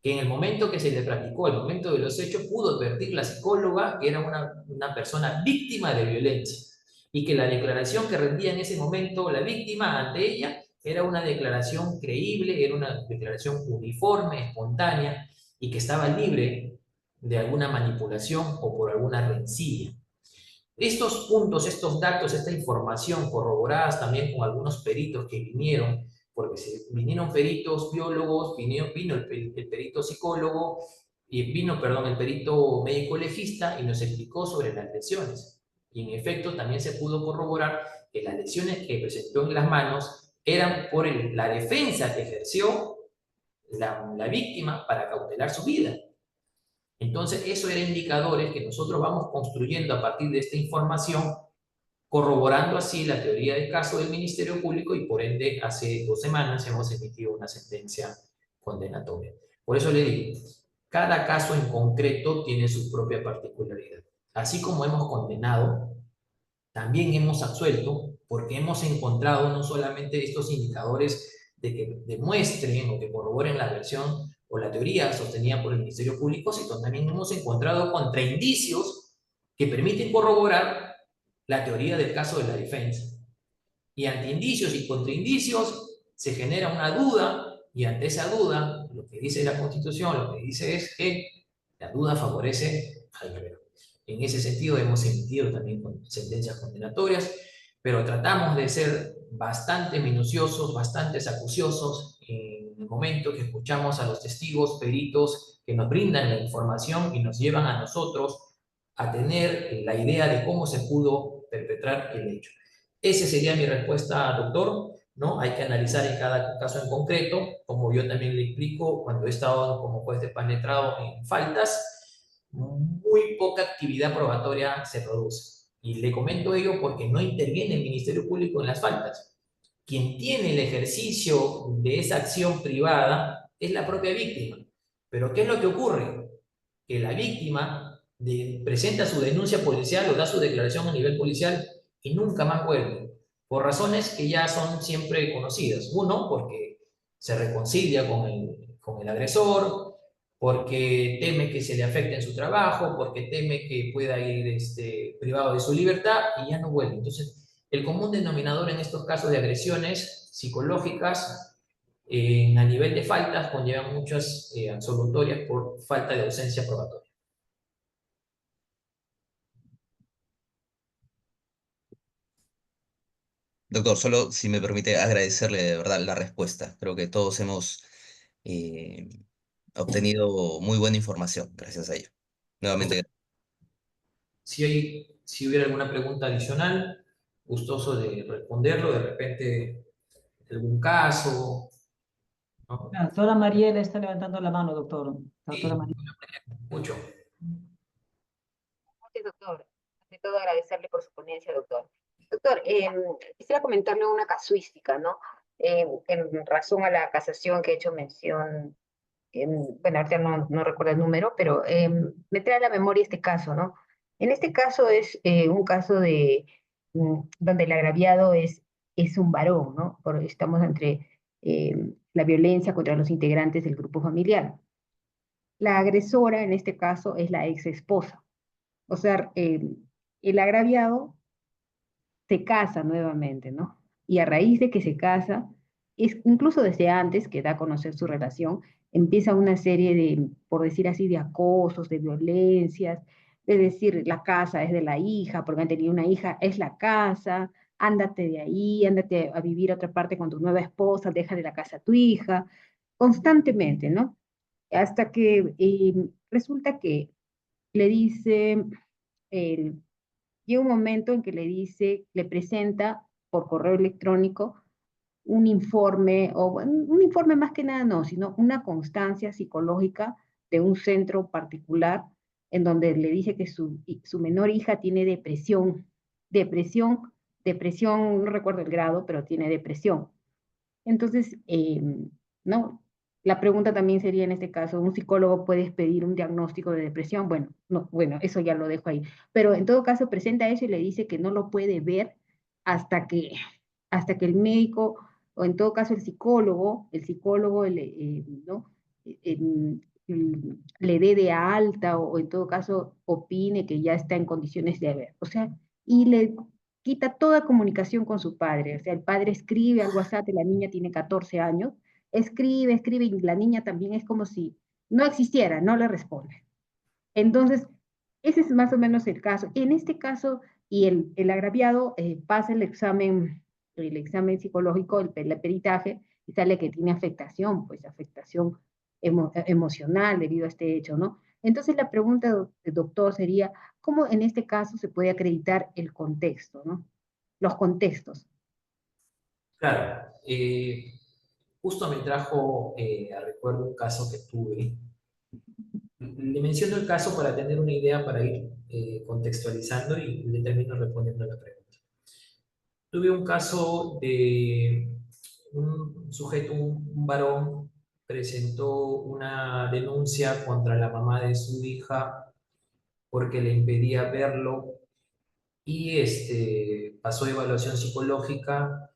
S2: que en el momento que se le practicó, el momento de los hechos, pudo advertir la psicóloga que era una persona víctima de violencia y que la declaración que rendía en ese momento la víctima ante ella era una declaración creíble, era una declaración uniforme, espontánea y que estaba libre de alguna manipulación o por alguna rencilla. Estos puntos, estos datos, esta información corroboradas también con algunos peritos que vinieron, porque vinieron peritos biólogos, vino el perito psicólogo, y vino, perdón, el perito médico legista y nos explicó sobre las lesiones. Y en efecto también se pudo corroborar que las lesiones que presentó en las manos eran por la defensa que ejerció la víctima para cautelar su vida. Entonces, eso eran indicadores que nosotros vamos construyendo a partir de esta información, corroborando así la teoría del caso del Ministerio Público y por ende hace 2 semanas hemos emitido una sentencia condenatoria. Por eso le digo, cada caso en concreto tiene su propia particularidad. Así como hemos condenado, también hemos absuelto porque hemos encontrado no solamente estos indicadores de que demuestren o que corroboren la versión o la teoría sostenida por el Ministerio Público, sino también hemos encontrado contraindicios que permiten corroborar la teoría del caso de la defensa. Y ante indicios y contraindicios se genera una duda, y ante esa duda, lo que dice la Constitución, lo que dice es que la duda favorece al réu. En ese sentido hemos emitido también sentencias condenatorias, pero tratamos de ser bastante minuciosos, bastante acuciosos en el momento que escuchamos a los testigos, peritos, que nos brindan la información y nos llevan a nosotros a tener la idea de cómo se pudo perpetrar el hecho. Esa sería mi respuesta, doctor, ¿no? Hay que analizar en cada caso en concreto, como yo también le explico, cuando he estado como juez de penetrado en faltas, muy poca actividad probatoria se produce. Y le comento ello porque no interviene el Ministerio Público en las faltas. Quien tiene el ejercicio de esa acción privada es la propia víctima. Pero ¿qué es lo que ocurre? Que la víctima presenta su denuncia policial o da su declaración a nivel policial y nunca más vuelve, por razones que ya son siempre conocidas. Uno, porque se reconcilia con el agresor, porque teme que se le afecte en su trabajo, porque teme que pueda ir privado de su libertad y ya no vuelve. Entonces, el común denominador en estos casos de agresiones psicológicas a nivel de faltas conllevan muchas absolutorias por falta de ausencia probatoria.
S5: Doctor, solo si me permite agradecerle de verdad la respuesta. Creo que todos hemos eh, obtenido muy buena información gracias a ello. Nuevamente,
S2: Si hubiera alguna pregunta adicional, gustoso de responderlo, de repente algún caso, ¿no?
S1: La doctora Mariela está levantando la mano, doctor. Doctora
S2: Sí,
S1: Mariela.
S2: mucho.
S6: Gracias, doctor. Ante todo, agradecerle por su ponencia, doctor. Doctor, quisiera comentarle una casuística, ¿no? En razón a la casación que he hecho mención, bueno, ahorita no recuerdo el número, pero me trae a la memoria este caso, ¿no? En este caso es un caso donde el agraviado es un varón, ¿no? Estamos entre la violencia contra los integrantes del grupo familiar. La agresora, en este caso, es la ex esposa. O sea, el agraviado se casa nuevamente, ¿no? Y a raíz de que se casa, incluso desde antes que da a conocer su relación, empieza una serie de, por decir así, de acosos, de violencias, de decir la casa es de la hija, porque han tenido una hija, es la casa, ándate de ahí, ándate a vivir a otra parte con tu nueva esposa, deja de la casa a tu hija, constantemente, ¿no? Hasta que resulta que le dice el llega un momento en que le dice, le presenta por correo electrónico un informe, o bueno, un informe más que nada no, sino una constancia psicológica de un centro particular en donde le dice que su menor hija tiene depresión, no recuerdo el grado, pero tiene depresión. Entonces, no, la pregunta también sería en este caso, ¿un psicólogo puede pedir un diagnóstico de depresión? Bueno, no, bueno, eso ya lo dejo ahí. Pero en todo caso presenta eso y le dice que no lo puede ver hasta que, hasta que el médico, o en todo caso el psicólogo ¿no? Le dé de alta o en todo caso opine que ya está en condiciones de ver. O sea, y le quita toda comunicación con su padre. O sea, el padre escribe al WhatsApp, la niña tiene 14 años, escribe, y la niña también es como si no existiera, no le responde. Entonces, ese es más o menos el caso. En este caso, y el agraviado pasa el examen psicológico, el peritaje, y sale que tiene afectación, pues afectación emocional debido a este hecho, ¿no? Entonces la pregunta, doctor, sería, ¿cómo en este caso se puede acreditar el contexto, ¿no? Los contextos.
S2: Claro, justo me trajo a recuerdo un caso que tuve. Le Le menciono el caso para tener una idea, para ir contextualizando y le termino respondiendo a la pregunta. Tuve un caso de un sujeto, un varón, presentó una denuncia contra la mamá de su hija porque le impedía verlo y pasó evaluación psicológica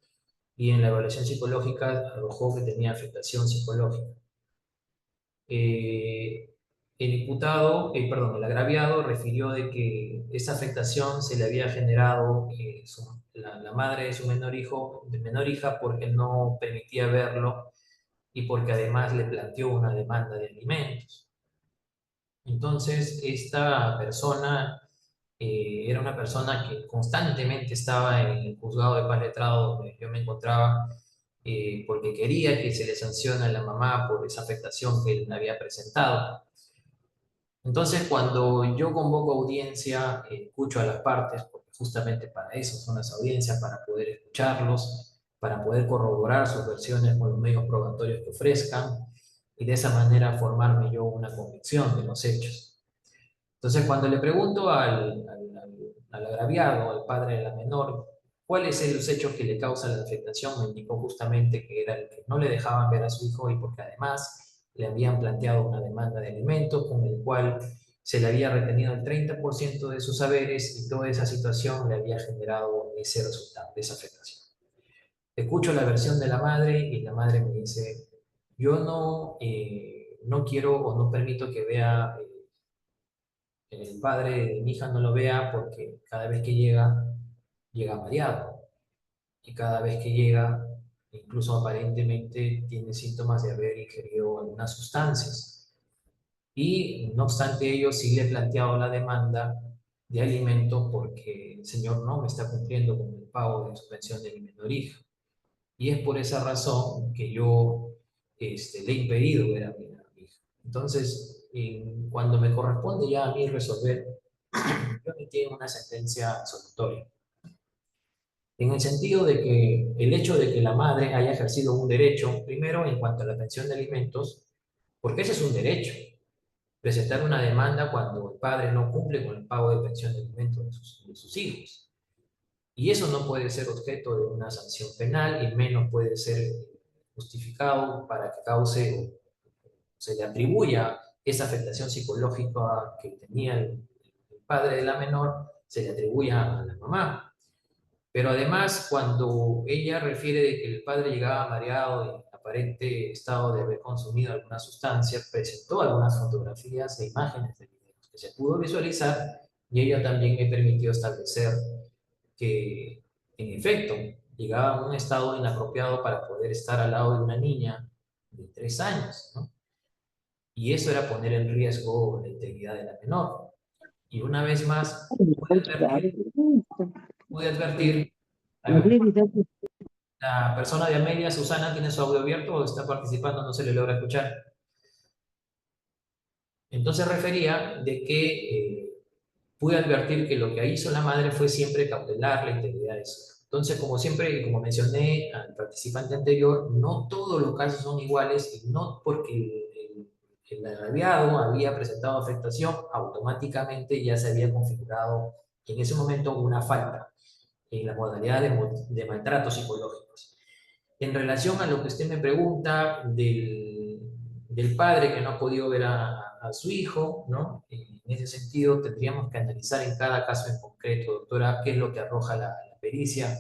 S2: y en la evaluación psicológica arrojó que tenía afectación psicológica. El imputado, perdón, el agraviado refirió de que esa afectación se le había generado la madre de su menor hija porque no permitía verlo y porque además le planteó una demanda de alimentos. Entonces, esta persona era una persona que constantemente estaba en el juzgado de paz letrado donde yo me encontraba porque quería que se le sancione a la mamá por esa afectación que él había presentado. Entonces, cuando yo convoco audiencia, escucho a las partes, porque justamente para eso son las audiencias, para poder escucharlos, para poder corroborar sus versiones con los medios probatorios que ofrezcan, y de esa manera formarme yo una convicción de los hechos. Entonces, cuando le pregunto al agraviado, al padre de la menor, cuáles son los hechos que le causan la afectación, me indicó justamente que era el que no le dejaban ver a su hijo y porque además le habían planteado una demanda de alimentos con el cual se le había retenido el 30% de sus saberes y toda esa situación le había generado ese resultado, esa afectación. Escucho la versión de la madre y la madre me dice, yo no quiero o no permito que vea el padre de mi hija no lo vea porque cada vez que llega mareado. Y cada vez que llega, incluso aparentemente tiene síntomas de haber ingerido algunas sustancias. Y no obstante ello, sí le he planteado la demanda de alimento porque el señor no me está cumpliendo con el pago de su pensión de mi menor hija. Y es por esa razón que yo le he impedido ver a mi hija. Entonces, cuando me corresponde ya a mí resolver, yo emití una sentencia absolutoria. En el sentido de que el hecho de que la madre haya ejercido un derecho, primero en cuanto a la pensión de alimentos, porque ese es un derecho, presentar una demanda cuando el padre no cumple con el pago de pensión de alimentos de sus hijos. Y eso no puede ser objeto de una sanción penal y menos puede ser justificado para que cause o se le atribuya esa afectación psicológica que tenía el padre de la menor, se le atribuya a la mamá. Pero además, cuando ella refiere de que el padre llegaba mareado en aparente estado de haber consumido alguna sustancia, presentó algunas fotografías e imágenes de videos que se pudo visualizar y ella también me permitió establecer que, en efecto, llegaba a un estado inapropiado para poder estar al lado de una niña de 3 años, ¿no? Y eso era poner en riesgo la integridad de la menor. Y una vez más, pude advertir la persona de Amelia, Susana, tiene su audio abierto o está participando, no se le logra escuchar. Entonces refería de que pude advertir que lo que hizo la madre fue siempre cautelar la integridad de su hija. Entonces, como siempre, y como mencioné al participante anterior, no todos los casos son iguales y no porque el agraviado había presentado afectación, automáticamente ya se había configurado en ese momento una falta en la modalidad de maltratos psicológicos. En relación a lo que usted me pregunta del padre que no ha podido ver a su hijo, ¿no? En ese sentido, tendríamos que analizar en cada caso en concreto, doctora, qué es lo que arroja la pericia.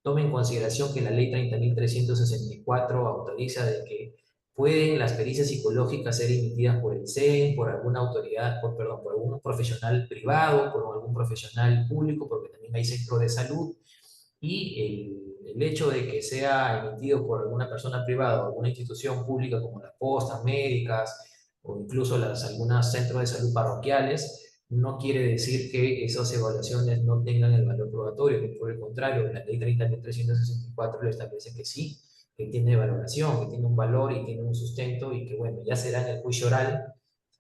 S2: Tome en consideración que la ley 30.364 autoriza de que pueden las pericias psicológicas ser emitidas por el CEN, por alguna autoridad, perdón, por algún profesional privado, por algún profesional público, porque también hay centros de salud, y el hecho de que sea emitido por alguna persona privada o alguna institución pública como las postas médicas o incluso algunos centros de salud parroquiales, no quiere decir que esas evaluaciones no tengan el valor probatorio, que por el contrario, la ley 30.364 lo establece que sí, que tiene valoración, que tiene un valor y tiene un sustento y que, bueno, ya será en el juicio oral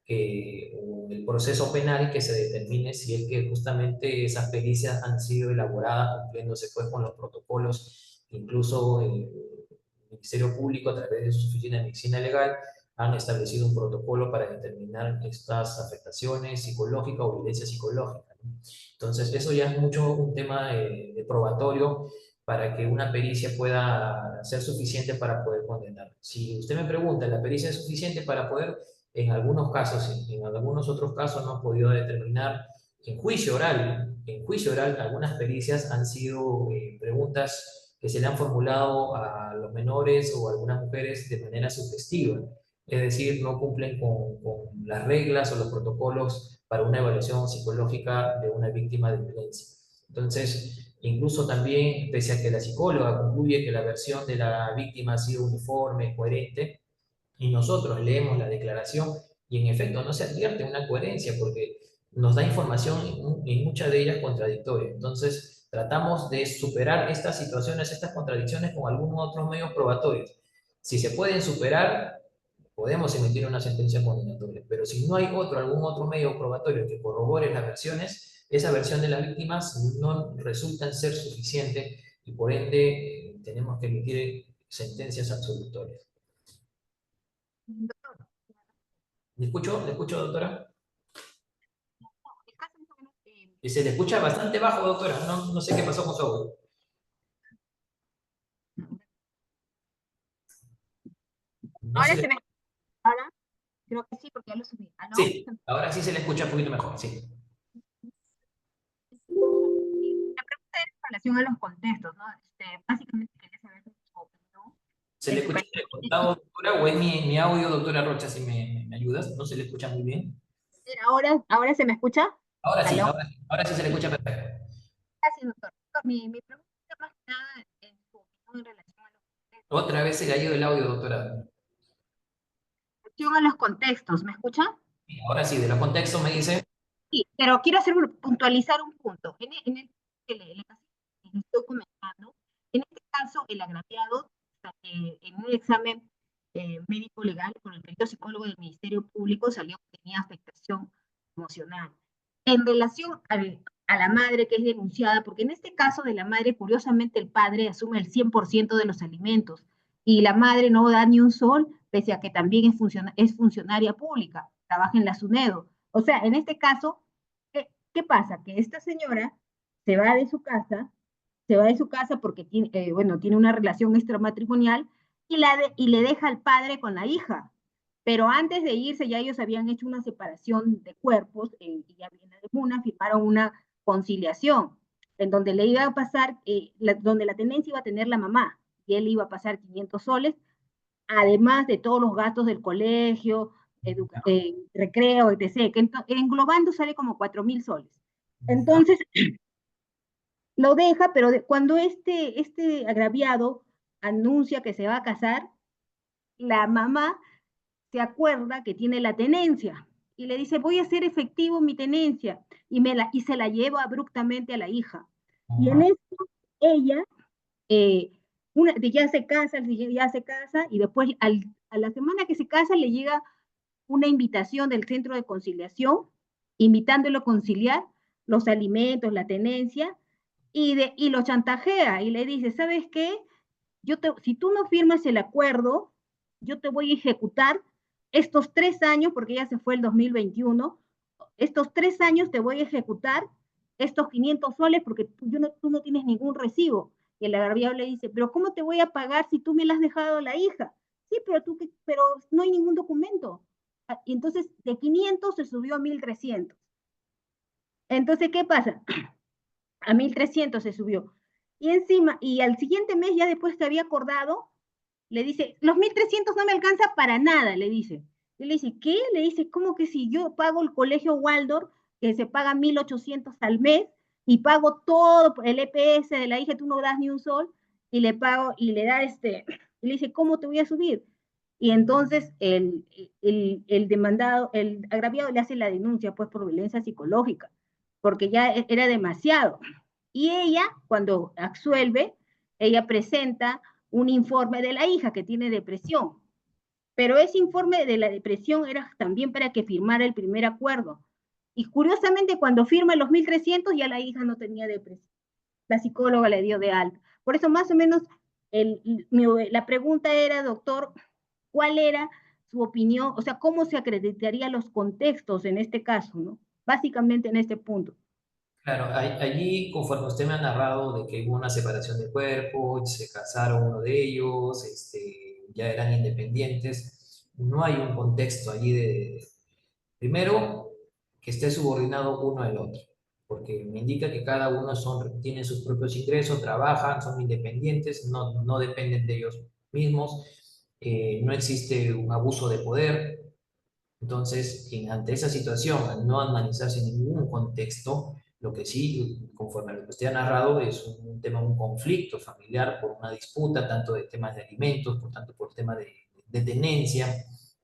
S2: o el proceso penal que se determine si es que justamente esas pericias han sido elaboradas cumpliéndose pues con los protocolos, incluso el Ministerio Público a través de su oficina de medicina legal han establecido un protocolo para determinar estas afectaciones psicológicas o violencia psicológica, ¿no? Entonces, eso ya es mucho un tema de probatorio para que una pericia pueda ser suficiente para poder condenar. Si usted me pregunta, ¿la pericia es suficiente para poder? En algunos casos, sí. En algunos otros casos no hemos podido determinar en juicio oral. En juicio oral, algunas pericias han sido preguntas que se le han formulado a los menores o a algunas mujeres de manera sugestiva, es decir, no cumplen con las reglas o los protocolos para una evaluación psicológica de una víctima de violencia. Entonces, incluso también, pese a que la psicóloga concluye que la versión de la víctima ha sido uniforme, coherente, y nosotros leemos la declaración y en efecto no se advierte una coherencia porque nos da información en muchas de ellas contradictoria. Entonces, tratamos de superar estas situaciones, estas contradicciones con algunos otros medios probatorios. Si se pueden superar, podemos emitir una sentencia condenatoria, pero si no hay algún otro medio probatorio que corrobore las versiones, esa versión de las víctimas no resulta ser suficiente y por ende tenemos que emitir sentencias absolutorias.
S6: Doctor,
S2: ¿Le escucho, doctora?
S6: el caso más o menos,
S2: Y se le escucha bastante bajo, doctora. No sé qué pasó con su audio. No
S6: ahora
S2: se
S6: se
S2: le...
S6: me, ahora creo que sí, porque ya lo subí. ¿Aló?
S2: Sí, ahora sí se le escucha un poquito mejor, sí.
S6: La pregunta es en relación a los contextos, ¿no? Básicamente quería saber su opinión.
S2: ¿Se
S6: En
S2: le
S6: su
S2: escucha
S6: parecer,
S2: cortado, doctora, o es mi audio, doctora Rocha, si me ayudas? ¿No se le escucha muy bien?
S6: ahora se me escucha.
S2: Ahora sí,
S6: ¿Aló?
S2: ahora sí se le
S6: Sí,
S2: escucha perfecto.
S6: gracias, doctor. Doctor, mi pregunta más que nada en su opinión en relación a los contextos.
S2: Otra vez se le ha ido el audio, doctora.
S6: A los contextos, ¿me escucha?
S2: Ahora sí, de los contextos me dice.
S6: Sí, pero quiero puntualizar un punto. En el que le estoy comentando, en este caso, el agraviado, en un examen médico legal con el perito psicólogo del Ministerio Público salió que tenía afectación emocional. En relación a la madre que es denunciada, porque en este caso de la madre, curiosamente, el padre asume el 100% de los alimentos y la madre no da ni un sol, pese a que también es funcionaria pública, trabaja en la SUNEDO. O sea, en este caso, ¿qué pasa? Que esta señora se va de su casa, porque tiene, bueno, tiene una relación extramatrimonial y le deja al padre con la hija. Pero antes de irse ya ellos habían hecho una separación de cuerpos y ya viene de una, firmaron una conciliación en donde le iba a pasar, donde la tenencia iba a tener la mamá y él iba a pasar 500 soles, además de todos los gastos del colegio, recreo, etc., que englobando sale como 4.000 soles. Entonces, lo deja, pero cuando este agraviado anuncia que se va a casar, la mamá se acuerda que tiene la tenencia y le dice, voy a hacer efectivo mi tenencia, y se la lleva abruptamente a la hija. Y en esto, ella ya se casa, y después a la semana que se casa le llega una invitación del centro de conciliación, invitándolo a conciliar los alimentos, la tenencia, y lo chantajea y le dice, ¿sabes qué? Si tú no firmas el acuerdo, yo te voy a ejecutar estos 3 años, porque ella se fue el 2021, estos 3 años te voy a ejecutar estos 500 soles porque tú no tienes ningún recibo. Y el agraviado le dice, pero ¿cómo te voy a pagar si tú me la has dejado a la hija? Sí, pero no hay ningún documento. Y entonces de 500 se subió a 1.300. Entonces, ¿qué pasa? A 1.300 se subió. Y encima, y al siguiente mes, ya después que había acordado, le dice, los 1.300 no me alcanza para nada, le dice. Y le dice, ¿qué? Le dice, ¿cómo que si yo pago el colegio Waldorf, que se paga 1.800 al mes, y pago todo el EPS de la hija, tú no das ni un sol, y le pago, y le da y le dice, ¿cómo te voy a subir? Y entonces el demandado, el agraviado le hace la denuncia, pues, por violencia psicológica, porque ya era demasiado. Y ella, cuando absuelve, ella presenta un informe de la hija que tiene depresión. Pero ese informe de la depresión era también para que firmara el primer acuerdo. Y curiosamente, cuando firma los 1.300, ya la hija no tenía depresión. La psicóloga le dio de alta. Por eso, más o menos, la pregunta era, doctor, ¿cuál era
S7: su opinión, o sea, cómo se acreditarían los contextos en este caso, ¿no? Básicamente en este punto.
S2: Claro, allí, conforme usted me ha narrado de que hubo una separación de cuerpo, se casaron uno de ellos, ya eran independientes, no hay un contexto allí primero, que esté subordinado uno al otro, porque me indica que cada uno tiene sus propios ingresos, trabajan, son independientes, no dependen de ellos mismos, no existe un abuso de poder. Entonces, ante esa situación, al no analizarse en ningún contexto, lo que sí, conforme a lo que usted ha narrado, es un tema, un conflicto familiar por una disputa, tanto de temas de alimentos, por tanto por temas de tenencia,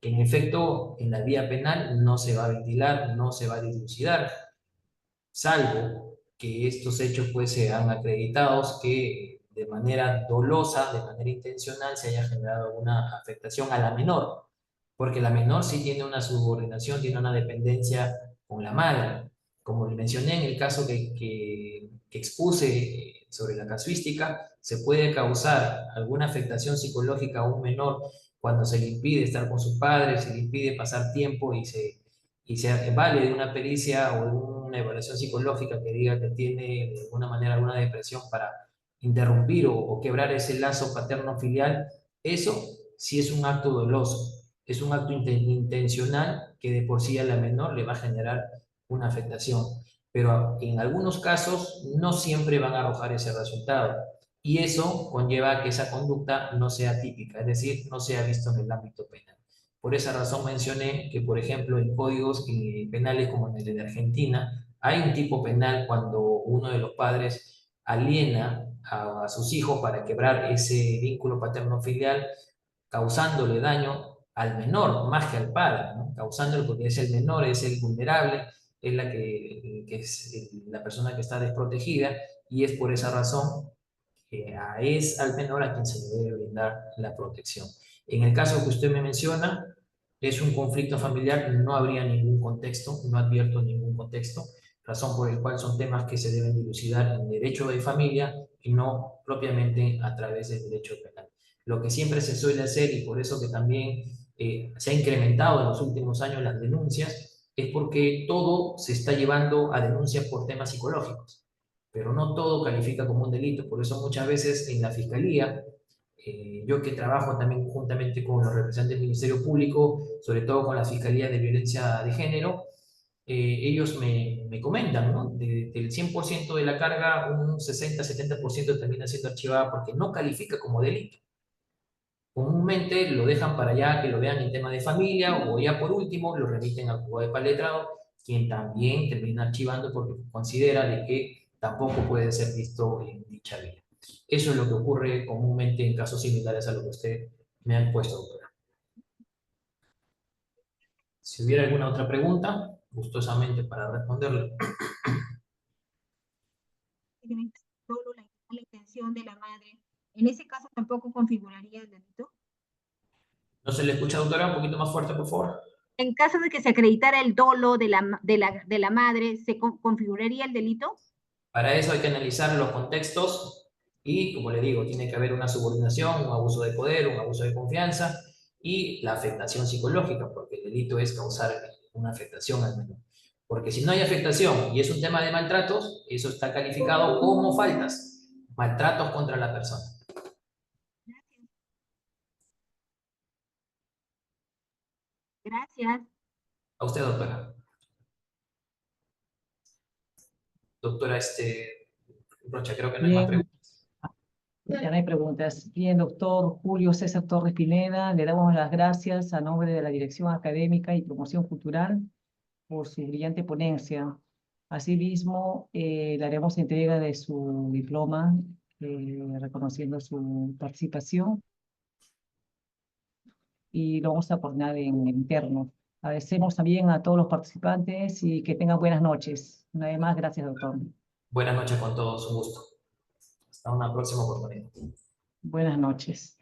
S2: que en efecto en la vía penal no se va a ventilar, no se va a dilucidar, salvo que estos hechos pues sean acreditados que de manera dolosa, de manera intencional, se haya generado una afectación a la menor, porque la menor sí tiene una subordinación, tiene una dependencia con la madre. Como le mencioné en el caso que expuse sobre la casuística, se puede causar alguna afectación psicológica a un menor cuando se le impide estar con sus padres, se le impide pasar tiempo y se vale de una pericia o de una evaluación psicológica que diga que tiene de alguna manera alguna depresión para interrumpir o quebrar ese lazo paterno-filial, eso sí es un acto doloso, es un acto intencional que de por sí a la menor le va a generar una afectación. Pero en algunos casos no siempre van a arrojar ese resultado. Y eso conlleva a que esa conducta no sea típica, es decir, no sea visto en el ámbito penal. Por esa razón mencioné que, por ejemplo, en códigos penales como en el de Argentina, hay un tipo penal cuando uno de los padres aliena a sus hijos para quebrar ese vínculo paterno-filial, causándole daño al menor más que al padre, ¿no? Causándole, porque es el menor, es el vulnerable, es que es la persona que está desprotegida, y es por esa razón que es al menor a quien se le debe brindar la protección. En el caso que usted me menciona, es un conflicto familiar, no habría ningún contexto, no advierto ningún contexto, razón por el cual son temas que se deben dilucidar en derecho de familia y no propiamente a través del derecho penal. Lo que siempre se suele hacer, y por eso que también se ha incrementado en los últimos años las denuncias, es porque todo se está llevando a denuncias por temas psicológicos, pero no todo califica como un delito. Por eso muchas veces en la fiscalía, yo que trabajo también juntamente con los representantes del Ministerio Público, sobre todo con la Fiscalía de Violencia de Género, ellos me comentan, ¿no? Del 100% de la carga, un 60-70% termina siendo archivada porque no califica como delito. Comúnmente lo dejan para allá que lo vean en tema de familia, o ya por último lo remiten al juzgado de paletrado, quien también termina archivando porque considera de que tampoco puede ser visto en dicha vía. Eso es lo que ocurre comúnmente en casos similares a lo que usted me ha puesto, doctora. Si hubiera alguna otra pregunta, gustosamente para responderle.
S7: Solo la intención de la madre, en ese caso tampoco configuraría el delito.
S2: ¿No se le escucha, doctora? Un poquito más fuerte, por favor.
S7: En caso de que se acreditara el dolo de la madre, ¿se configuraría el delito?
S2: Para eso hay que analizar los contextos y, como le digo, tiene que haber una subordinación, un abuso de poder, un abuso de confianza y la afectación psicológica, porque el delito es causar una afectación al menor. Porque si no hay afectación y es un tema de maltratos, eso está calificado como faltas, maltratos contra la persona.
S7: Gracias.
S2: A usted, doctora. Doctora, Rocha, creo que no hay más
S1: Bien,
S2: preguntas.
S1: ya no hay preguntas. Bien, doctor Julio César Torres Pineda, le damos las gracias a nombre de la Dirección Académica y Promoción Cultural por su brillante ponencia. Asimismo, le haremos entrega de su diploma, reconociendo su participación, y lo vamos a coordinar en el interno. Agradecemos también a todos los participantes y que tengan buenas noches. Una vez más, gracias, doctor.
S2: Buenas noches con todos, un gusto. Hasta una próxima oportunidad.
S1: Buenas noches.